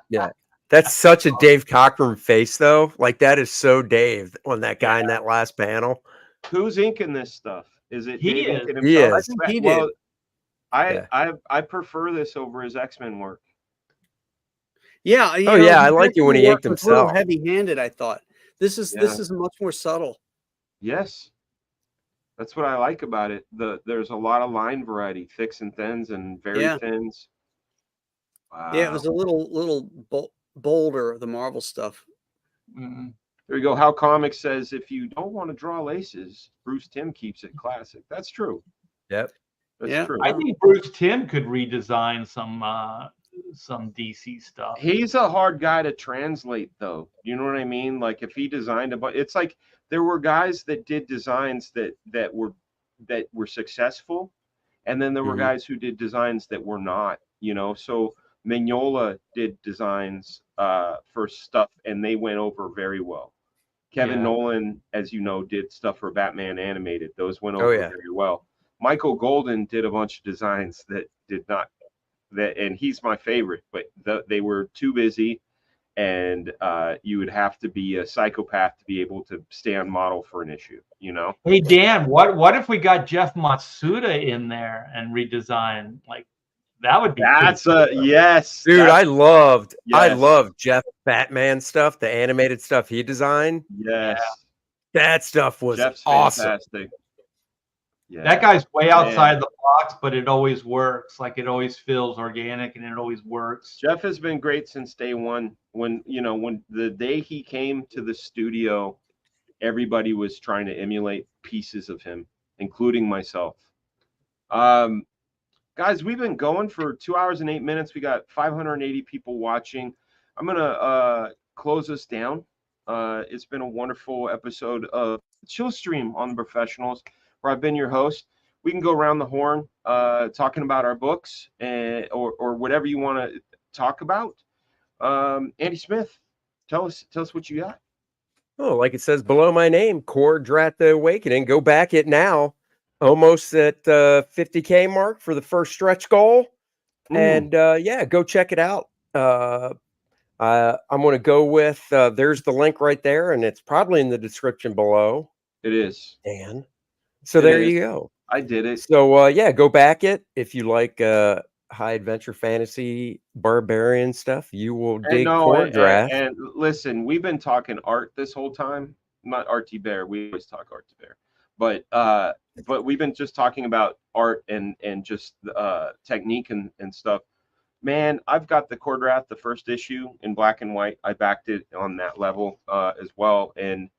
yeah. That's such a Dave Cockrum face, though. Like, that is so Dave on that guy in that last panel. Who's inking this stuff? Is it He Dave is. inking himself? He is. I think he Well, did. I prefer this over his X-Men work. Yeah. Oh, yeah, I like it when he inked was a little himself. heavy-handed. I thought this is much more subtle. Yes, that's what I like about it. There's a lot of line variety, thicks and thins, and very thins. Wow. Yeah, it was a little bolder, the Marvel stuff. Mm-hmm. There you go. How Comics says, if you don't want to draw laces, Bruce Timm keeps it classic. That's true. Yep. That's true. I think Bruce Timm could redesign some DC stuff. He's a hard guy to translate, though. You know what I mean? Like, if he designed it's like there were guys that did designs that were successful, and then there were guys who did designs that were not. You know, so Mignola did designs for stuff, and they went over very well. Kevin Nolan, as you know, did stuff for Batman animated. Those went over very well. Michael Golden did a bunch of designs that did not. And he's my favorite, but they were too busy, and you would have to be a psychopath to be able to stay on model for an issue. You know. Hey Dan, what if we got Jeff Matsuda in there and redesigned? Like, that would be. Yes, dude. I loved Jeff Batman stuff, the animated stuff he designed. Yes, that stuff was Jeff's awesome. Fantastic. Yeah. That guy's way outside the box, but it always works. Like, it always feels organic and it always works. Jeff has been great since day one. When the day he came to the studio, everybody was trying to emulate pieces of him, including myself. Guys, we've been going for 2 hours and 8 minutes. We got 580 people watching. I'm gonna close us down. It's been a wonderful episode of Chill Stream on the Brofessionals, where I've been your host. We can go around the horn talking about our books or whatever you want to talk about. Andy Smith, tell us what you got. Oh, like it says below my name, Cordrat the Awakening. Go back it now. Almost at 50K mark for the first stretch goal. And go check it out. I'm going to go with, there's the link right there, and it's probably in the description below. It is. Dan. So there you go. I did it. So go back it. If you like high adventure fantasy barbarian stuff, you will dig Cordrat. And listen, we've been talking art this whole time. Not Artie Bear. We always talk Artie Bear. But we've been just talking about art and just technique and stuff. Man, I've got the Cordrat, the first issue in black and white. I backed it on that level as well. And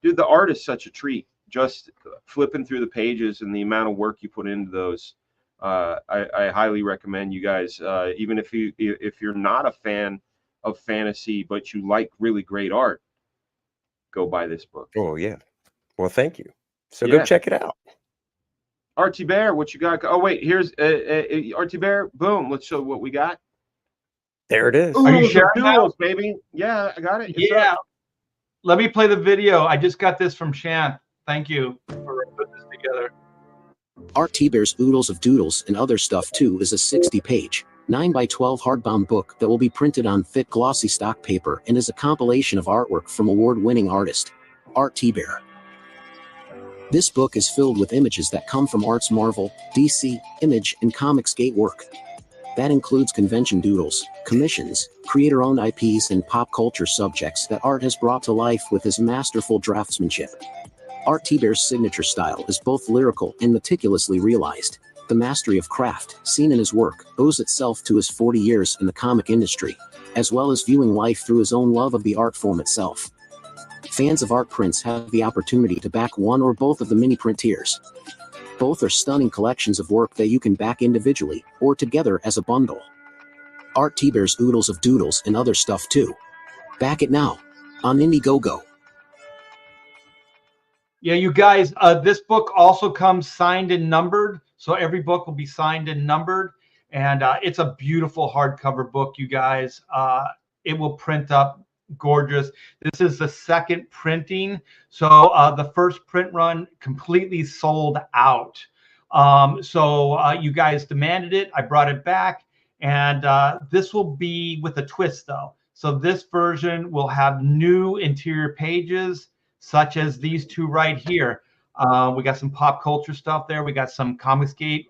dude, the art is such a treat. Just flipping through the pages and the amount of work you put into those. I highly recommend you guys, even if you're not a fan of fantasy, but you like really great art, go buy this book. Oh yeah. Well, thank you. So go check it out. Artie Bear, what you got? Oh wait, here's Artie Bear. Boom. Let's show what we got. There it is. Are you sharing that, baby? Yeah, I got it. Yeah. Let me play the video. I just got this from Shan. Thank you for putting this together. Artie Bear's Oodles of Doodles and Other Stuff 2 is a 60-page, 9x12 hardbound book that will be printed on thick glossy stock paper and is a compilation of artwork from award-winning artist Artie Bear. This book is filled with images that come from Art's Marvel, DC, Image, and Comicsgate work. That includes convention doodles, commissions, creator-owned IPs, and pop culture subjects that Art has brought to life with his masterful draftsmanship. Artie Bear's signature style is both lyrical and meticulously realized. The mastery of craft, seen in his work, owes itself to his 40 years in the comic industry, as well as viewing life through his own love of the art form itself. Fans of art prints have the opportunity to back one or both of the mini print tiers. Both are stunning collections of work that you can back individually or together as a bundle. Artie Bear's Oodles of Doodles and Other Stuff 2. Back it now on Indiegogo. Yeah, you guys, this book also comes signed and numbered. So every book will be signed and numbered. And it's a beautiful hardcover book, you guys. It will print up gorgeous. This is the second printing. So the first print run completely sold out. So you guys demanded it. I brought it back. And this will be with a twist, though. So this version will have new interior pages, such as these two right here. We got some pop culture stuff there. We got some Comicsgate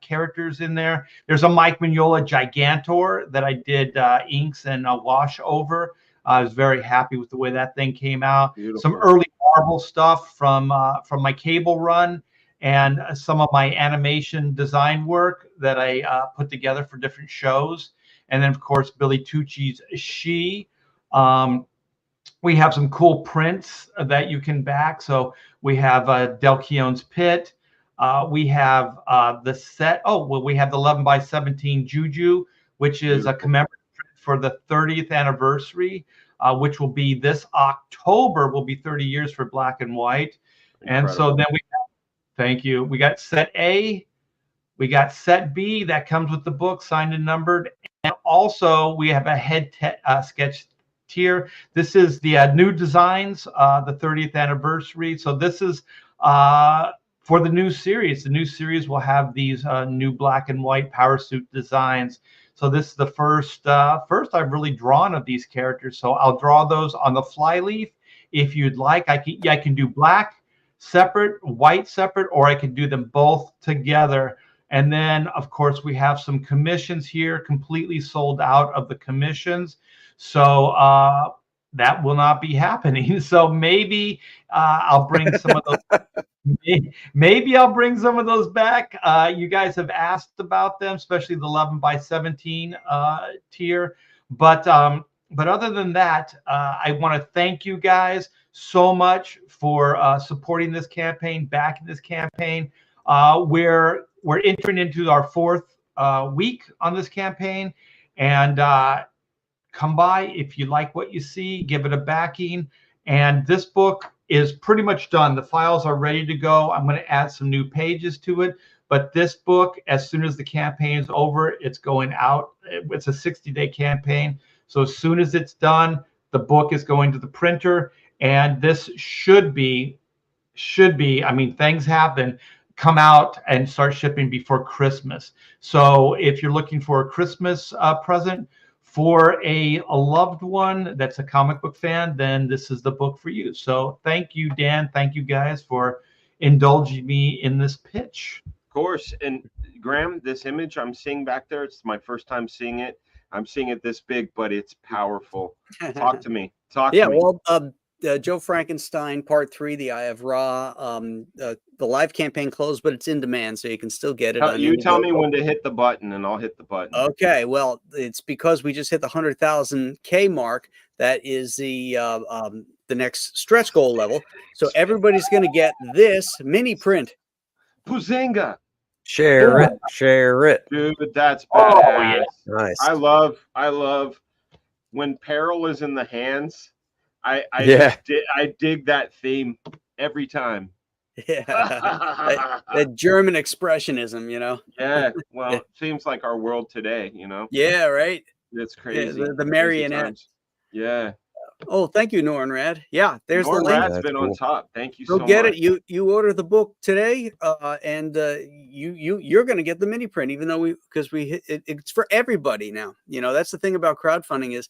characters in there. There's a Mike Mignola Gigantor that I did inks and wash over. I was very happy with the way that thing came out. Beautiful. Some early Marvel stuff from my cable run, and some of my animation design work that I put together for different shows. And then, of course, Billy Tucci's She. We have some cool prints that you can back. So we have Del Keone's Pit. We have the set. Oh, well, we have the 11x17 Juju, which is a commemorative print for the 30th anniversary, which will be this October, will be 30 years for Black and White. Incredible. And so then we have, thank you. We got set A. We got set B that comes with the book, signed and numbered. And also we have a head sketch tier. This is the new designs, the 30th anniversary. So this is for the new series. The new series will have these new black and white power suit designs. So this is the first I've really drawn of these characters. So I'll draw those on the flyleaf. If you'd like, I can do black separate, white separate, or I can do them both together. And then, of course, we have some commissions here, completely sold out of the commissions. So that will not be happening. So maybe I'll bring some of those. Maybe I'll bring some of those back. You guys have asked about them, especially the 11x17 tier. But other than that, I want to thank you guys so much for supporting this campaign, backing this campaign. We're entering into our 4th week on this campaign, and come by if you like what you see, give it a backing. And this book is pretty much done. The files are ready to go. I'm going to add some new pages to it, but this book, as soon as the campaign is over, it's going out. It's a 60-day campaign. So as soon as it's done, the book is going to the printer, and this should be, I mean, things happen, come out and start shipping before Christmas. So if you're looking for a Christmas present for a loved one that's a comic book fan, then this is the book for you. So thank you, Dan. Thank you guys for indulging me in this pitch. Of course. And Graham, this image I'm seeing back there, it's my first time seeing it. I'm seeing it this big, but it's powerful. Talk to me. Talk to me. Well, Joe Frankenstein Part 3, the Eye of Ra. The live campaign closed, but it's in demand, so you can still get it. You tell me when to hit the button, and I'll hit the button. Okay. Well, it's because we just hit the 100,000 K mark. That is the next stretch goal level. So everybody's going to get this mini print. Puzinga. Share it. Dude, that's badass. Nice. I love when peril is in the hands. I dig that theme every time. Yeah, that German expressionism, you know. Yeah, well, it seems like our world today, you know. Yeah, right. It's crazy. The marionette. Yeah. Oh, thank you, Nornrad. Yeah, there's Nornrad's the link. Rad's been on top. Thank you so much. Go get it. You order the book today, and you're going to get the mini print, even though it's for everybody now. You know, that's the thing about crowdfunding is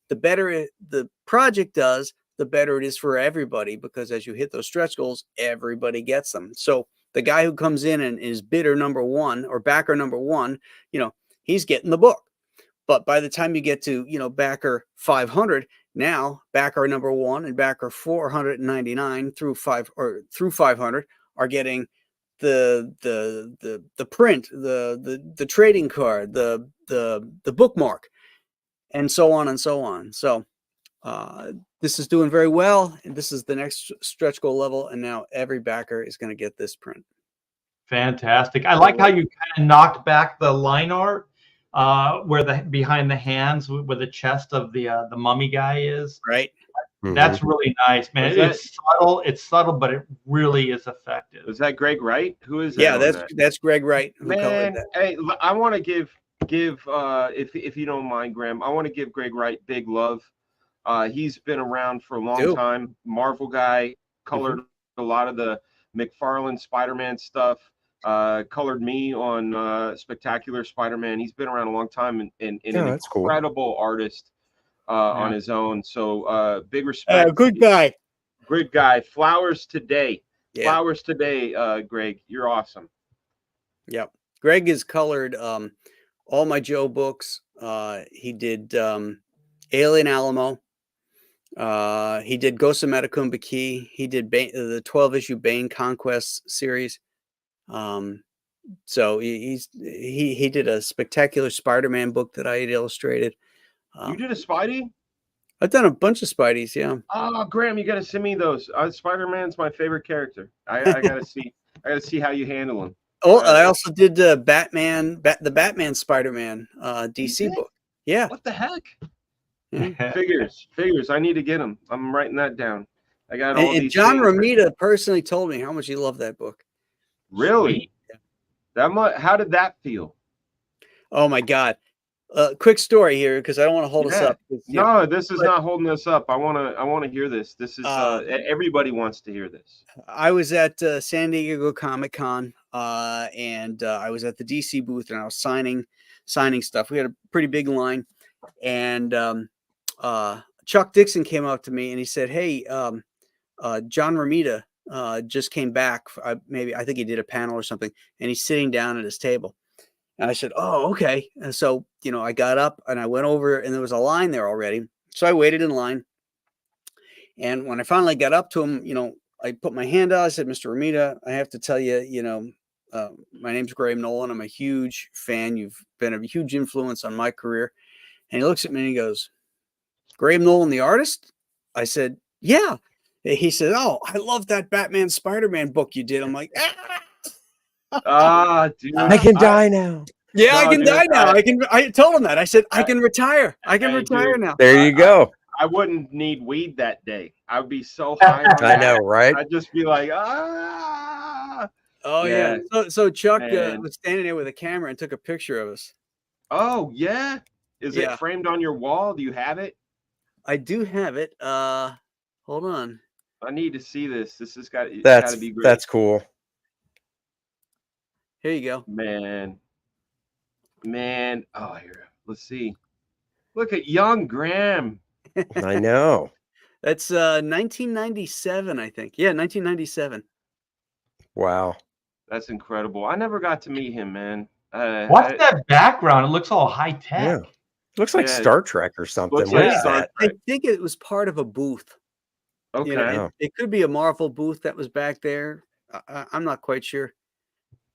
the better the project does, the better it is for everybody, because as you hit those stretch goals, everybody gets them. So the guy who comes in and is bidder number 1 or backer number 1, you know, he's getting the book. But by the time you get to, you know, backer 500, now backer number 1 and backer 499 through 500 are getting the print, the trading card, the bookmark, and so on and so on. So this is doing very well. And this is the next stretch goal level. And now every backer is going to get this print. Fantastic. I like how you kind of knocked back the line art where the behind the hands where the chest of the mummy guy is. Right. That's really nice, man. It's subtle, but it really is effective. Is that Greg Wright? Who is that? Yeah, that's Greg Wright. Man, hey, I want to give if you don't mind, Graham, I want to give Greg Wright big love. He's been around for a long time. Marvel guy, colored a lot of the McFarlane Spider-Man stuff. Colored me on Spectacular Spider-Man. He's been around a long time and an incredible artist on his own. So big respect. Good guy. Good guy. Flowers today. Yeah. Flowers today, Greg. You're awesome. Yep. Greg has colored all my Joe books. He did Alien Alamo. He did Ghost of Metacumba Key. He did the 12-issue Bane Conquest series. So he did a Spectacular Spider-Man book that I had illustrated. You did a Spidey? I've done a bunch of Spideys, yeah. Oh, Graham, you got to send me those. Spider-Man's my favorite character. I got to see. I got to see how you handle him. Oh, I also did the Batman Spider-Man DC book. Yeah. What the heck? Figures. I need to get them. I'm writing that down. I got all these. John Romita personally told me how much he loved that book. Really? Yeah. That much? How did that feel? Oh my God! Quick story here because I don't want to hold us up. No, this is not holding us up. I want to hear this. This is everybody wants to hear this. I was at San Diego Comic-Con and I was at the DC booth and I was signing stuff. We had a pretty big line, and Chuck Dixon came up to me and he said, "Hey, John Romita just came back. I think he did a panel or something, and he's sitting down at his table." And I said, "Oh, okay." And so, I got up and I went over, and there was a line there already. So I waited in line. And when I finally got up to him, I put my hand out. I said, "Mr. Romita, I have to tell you, my name's Graham Nolan. I'm a huge fan. You've been a huge influence on my career." And he looks at me and he goes, "Graham Nolan, the artist?" I said, "Yeah." He said, "Oh, I love that Batman Spider-Man book you did." I'm like, dude, I can die now. Yeah, no, I can die now. I told him that. I said, I can retire. I can retire now. There you go. I wouldn't need weed that day. I would be so high. I know, right? I'd just be like, Oh yeah. So Chuck was standing there with a camera and took a picture of us. Oh yeah. Is it framed on your wall? Do you have it? I do have it. Hold on. I need to see this. This has got to be great. That's cool. Here you go. Man. Oh, here. Let's see. Look at young Graham. I know. That's 1997, I think. Yeah, 1997. Wow. That's incredible. I never got to meet him, man. What's that background? It looks all high tech. Yeah. Looks like Star Trek or something. What is that? I think it was part of a booth. Okay. It could be a Marvel booth that was back there. I'm not quite sure.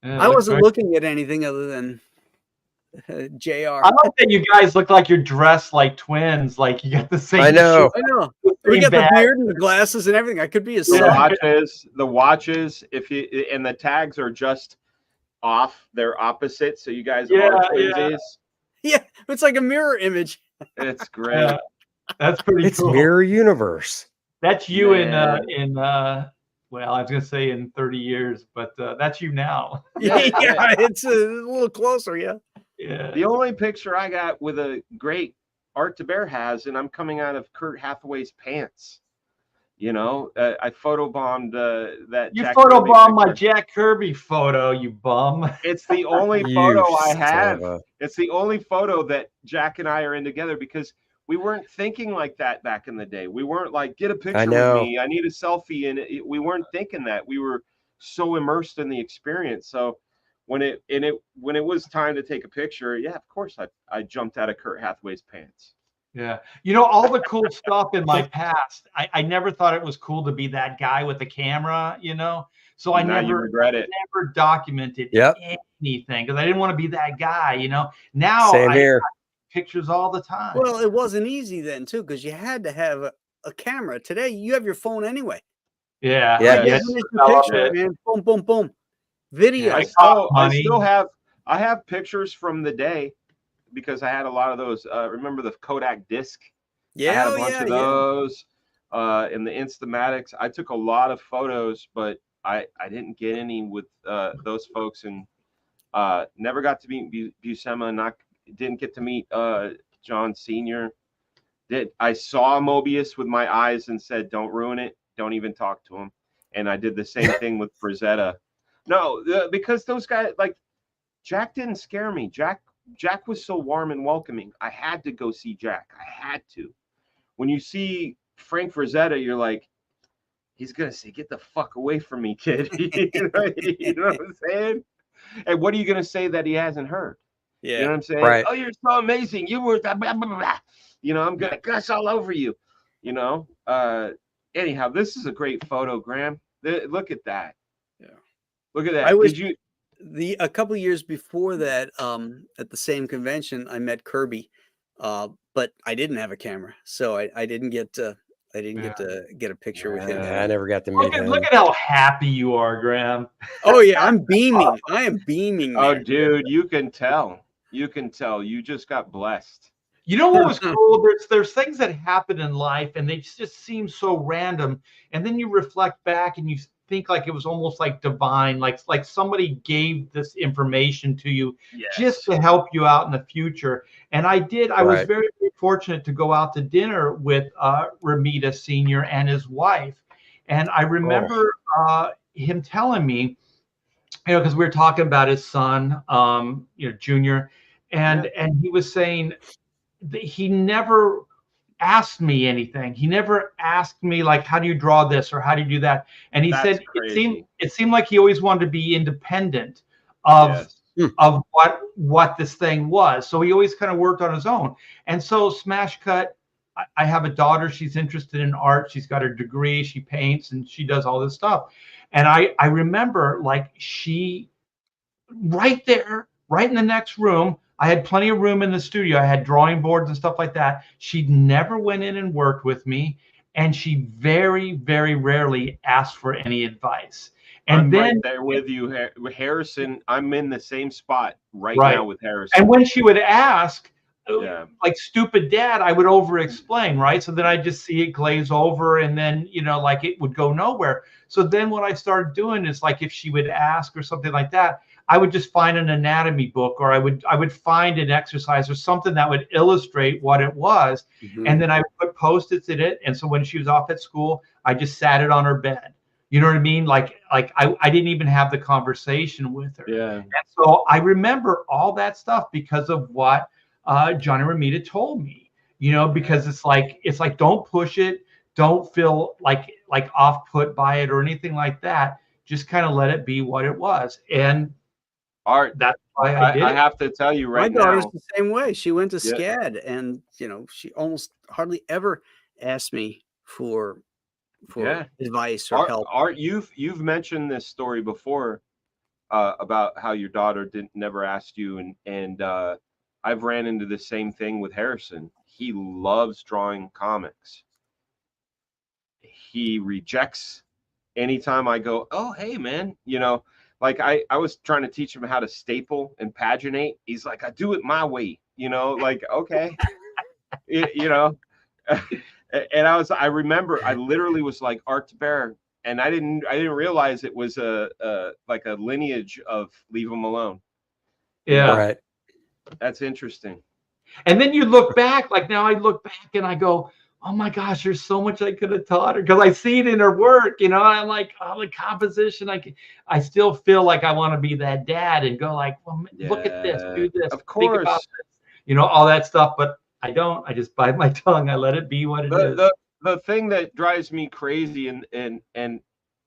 I wasn't looking at anything other than JR. I like that you guys look like you're dressed like twins. Like you got the same. I know. We got the beard and the glasses and everything. I could be a the watches. And the tags are just off. They're opposite. So you guys are twinsies. Yeah, it's like a mirror image. It's great. That's pretty. It's cool. Mirror Universe. That's you in well, I was gonna say in 30 years, but that's you now. Yeah, it's a little closer. Yeah. The only picture I got with a great Art to Bear has, and I'm coming out of Kurt Hathaway's pants. I photobombed that. You photobombed my Jack Kirby photo, you bum. It's the only photo I have. It's the only photo that Jack and I are in together because we weren't thinking like that back in the day. We weren't like, get a picture with me. I need a selfie. And we weren't thinking that. We were so immersed in the experience. So when it was time to take a picture, of course I jumped out of Kurt Hathaway's pants. Yeah. All the cool stuff in my past, I never thought it was cool to be that guy with the camera, So I never documented anything because I didn't want to be that guy, Now Same here. Pictures all the time. Well, it wasn't easy then too because you had to have a camera. Today you have your phone anyway. Yeah. Picture, man. Boom, boom, boom. Video. I have pictures from the day because I had a lot of those. Remember the Kodak disc? Yeah, I had a bunch of those in the Instamatics. I took a lot of photos, but I didn't get any with those folks, and never got to meet Buscema. Didn't get to meet John Sr. I saw Mobius with my eyes and said, don't ruin it. Don't even talk to him. And I did the same thing with Frazetta. No, because those guys, like, Jack didn't scare me. Jack was so warm and welcoming. I had to go see Jack. I had to. When you see Frank Frazetta, you're like, he's going to say, get the fuck away from me, kid. You know what I'm saying? And what are you going to say that he hasn't heard? Yeah. You know what I'm saying? Right. Oh, you're so amazing. You were, blah, blah, blah, blah. You know, I'm going to cuss all over you. You know? Anyhow, this is a great photo, Graham. Look at that. Yeah. Look at that. I was, Did you? a couple years before that, at the same convention, I met Kirby, but I didn't have a camera, so I didn't get to get a picture with him. Yeah, I never got to meet him. Look at how happy you are, Graham. Oh yeah, I'm beaming. I am beaming. Oh, man. dude, you can tell. You can tell. You just got blessed. You know what was cool? There's things that happen in life and they just seem so random. And then you reflect back and you think like it was almost like divine, like somebody gave this information to you just to help you out in the future. And I did. I was very, very fortunate to go out to dinner with Ramita Sr. and his wife. And I remember him telling me, you know, because we were talking about his son, you know, Junior, and he was saying that he never asked me anything. He never asked me like, how do you draw this or how do you do that? And he said it seemed like he always wanted to be independent of what this thing was. So he always kind of worked on his own. And so Smash Cut, I have a daughter. She's interested in art. She's got her degree. She paints and she does all this stuff. And I remember like she right there, right in the next room. I had plenty of room in the studio. I had drawing boards and stuff like that. She never went in and worked with me. And she very, very rarely asked for any advice. And I'm then right there with you, Harrison. I'm in the same spot right now with Harrison. And when she would ask, like stupid dad, I would over explain, right? So then I just see it glaze over and then, you know, like it would go nowhere. So then what I started doing is like, if she would ask or something like that, I would just find an anatomy book or I would find an exercise or something that would illustrate what it was. Mm-hmm. And then I would put Post-its in it. And so when she was off at school, I just sat it on her bed. You know what I mean? Like I didn't even have the conversation with her. Yeah. And so I remember all that stuff because of what Johnny Ramita told me, you know, because it's like, don't push it. Don't feel like off put by it or anything like that. Just kind of let it be what it was. And Art, that's why I did. I have to tell you right now. My daughter's the same way. She went to SCAD and, you know, she almost hardly ever asked me for advice or help. Art, you've mentioned this story before about how your daughter never asked you, and I've ran into the same thing with Harrison. He loves drawing comics. He rejects anytime I go, oh, hey, man, you know, like I was trying to teach him how to staple and paginate. He's like, I do it my way, you know, like, okay, you know. And I remember I literally was like Art to Bear, and I didn't realize it was like a lineage of Leave Him Alone. Yeah. Right. That's interesting. And then you look back, like now I look back and I go, oh my gosh, there's so much I could have taught her because I see it in her work, you know. And I'm like, oh, the composition, I still feel like I want to be that dad and go like, well, look at this, do this, of course, think about this, you know, all that stuff. But I don't. I just bite my tongue. I let it be what it is. The thing that drives me crazy, and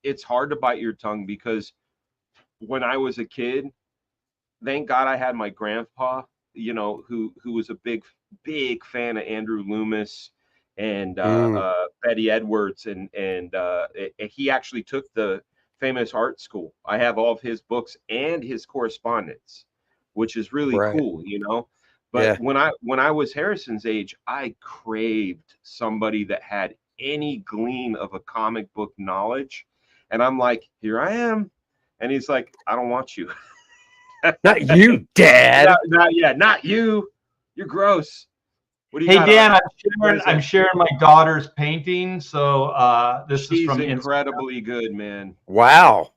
it's hard to bite your tongue because when I was a kid, thank God I had my grandpa, you know, who was a big fan of Andrew Loomis and Betty Edwards, and he actually took the famous art school. I have all of his books and his correspondence, which is really cool, you know. But when I was Harrison's age, I craved somebody that had any gleam of a comic book knowledge, and I'm like, here I am, and he's like, I don't want you. Not you, Dad. Not you. You're gross. What do you Hey, Dan, I'm sharing my daughter's painting. So this is from incredibly good, man. Wow.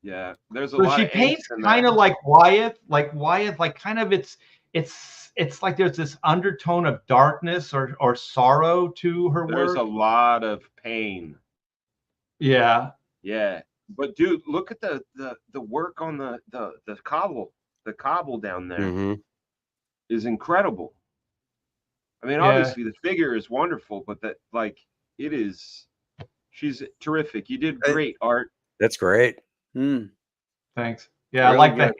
Yeah, there's a lot. So she paints kind of like Wyeth, like kind of it's it's like there's this undertone of darkness or sorrow to her There's work. a lot of pain. Yeah. Yeah. But dude, look at the work on the cobble. The cobble down there is incredible. I mean, obviously the figure is wonderful, but that she's terrific. You did great, Art. That's great. Thanks. Yeah, really, I like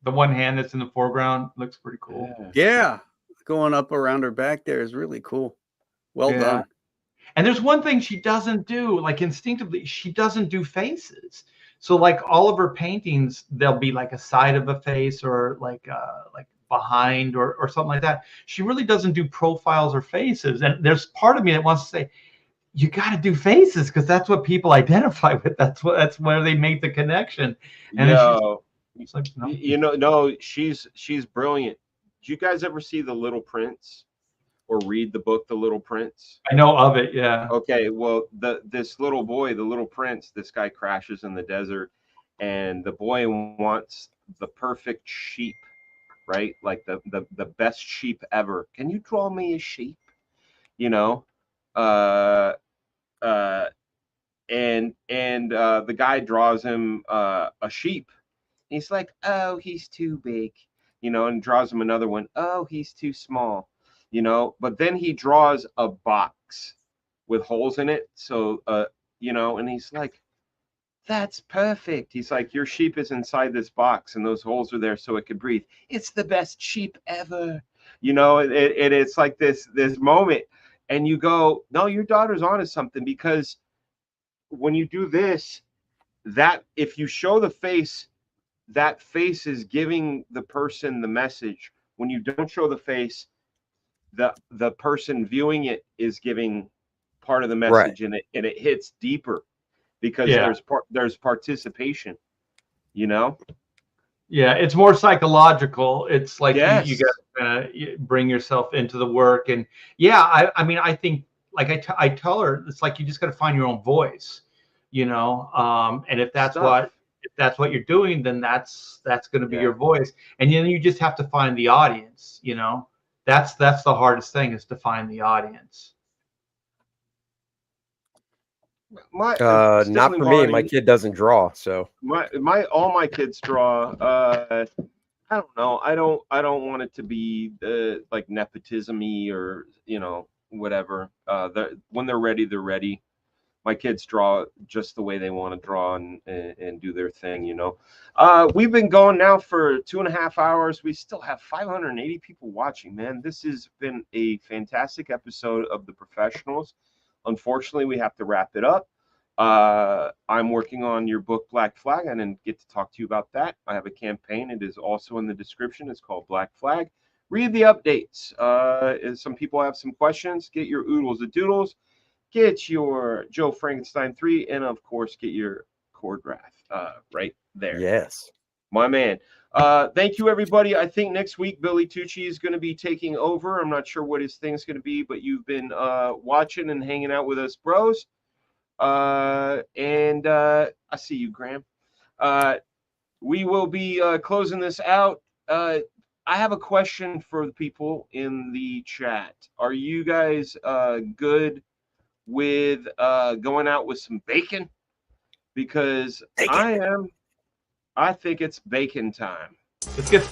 the one hand that's in the foreground. Looks pretty cool. Yeah. Going up around her back there is really cool. Well done. And there's one thing she doesn't do, like instinctively, she doesn't do faces. So like all of her paintings, there'll be like a side of a face or like behind or something like that. She really doesn't do profiles or faces. And there's part of me that wants to say, you got to do faces because that's what people identify with. That's where they make the connection. And she's like, no. No, she's brilliant. Did you guys ever see The Little Prince or read the book The Little Prince? I know of it. Yeah. Okay. Well, this little boy, the little prince, this guy crashes in the desert, and the boy wants the perfect sheep, right? Like the best sheep ever. Can you draw me a sheep? And the guy draws him a sheep. He's like, oh, he's too big, and draws him another one. Oh, he's too small, but then he draws a box with holes in it. So, and he's like, that's perfect. He's like, your sheep is inside this box and those holes are there so it could breathe. It's the best sheep ever. It's like this moment. And you go, no, your daughter's onto something, because when you do this, that if you show the face, that face is giving the person the message. When you don't show the face, the person viewing it is giving part of the message, and it hits deeper because there's participation. Yeah, it's more psychological. It's like you got to bring yourself into the work, and I mean, I think like I tell her, it's like you just got to find your own voice, and if that's what you're doing, then that's going to be your voice, and then you just have to find the audience. That's the hardest thing, is to find the audience. Not for me. My kid doesn't draw, so all my kids draw. I don't know. I don't want it to be like nepotism-y or whatever. When they're ready, they're ready. My kids draw just the way they want to draw and do their thing. We've been going now for 2.5 hours. We still have 580 people watching. Man, this has been a fantastic episode of The Brofessionals. Unfortunately, we have to wrap it up. I'm working on your book, Black Flag. I didn't get to talk to you about that. I have a campaign. It is also in the description. It's called Black Flag. Read the updates. Some people have some questions. Get your oodles and doodles. Get your Joe Frankenstein 3. And, of course, get your Cordrath right there. Yes. My man. Thank you, everybody. I think next week Billy Tucci is going to be taking over. I'm not sure what his thing's going to be, but you've been watching and hanging out with us, bros. And I see you, Graham. We will be closing this out. I have a question for the people in the chat. Are you guys good with going out with some bacon? Because I am. I think it's bacon time. Let's get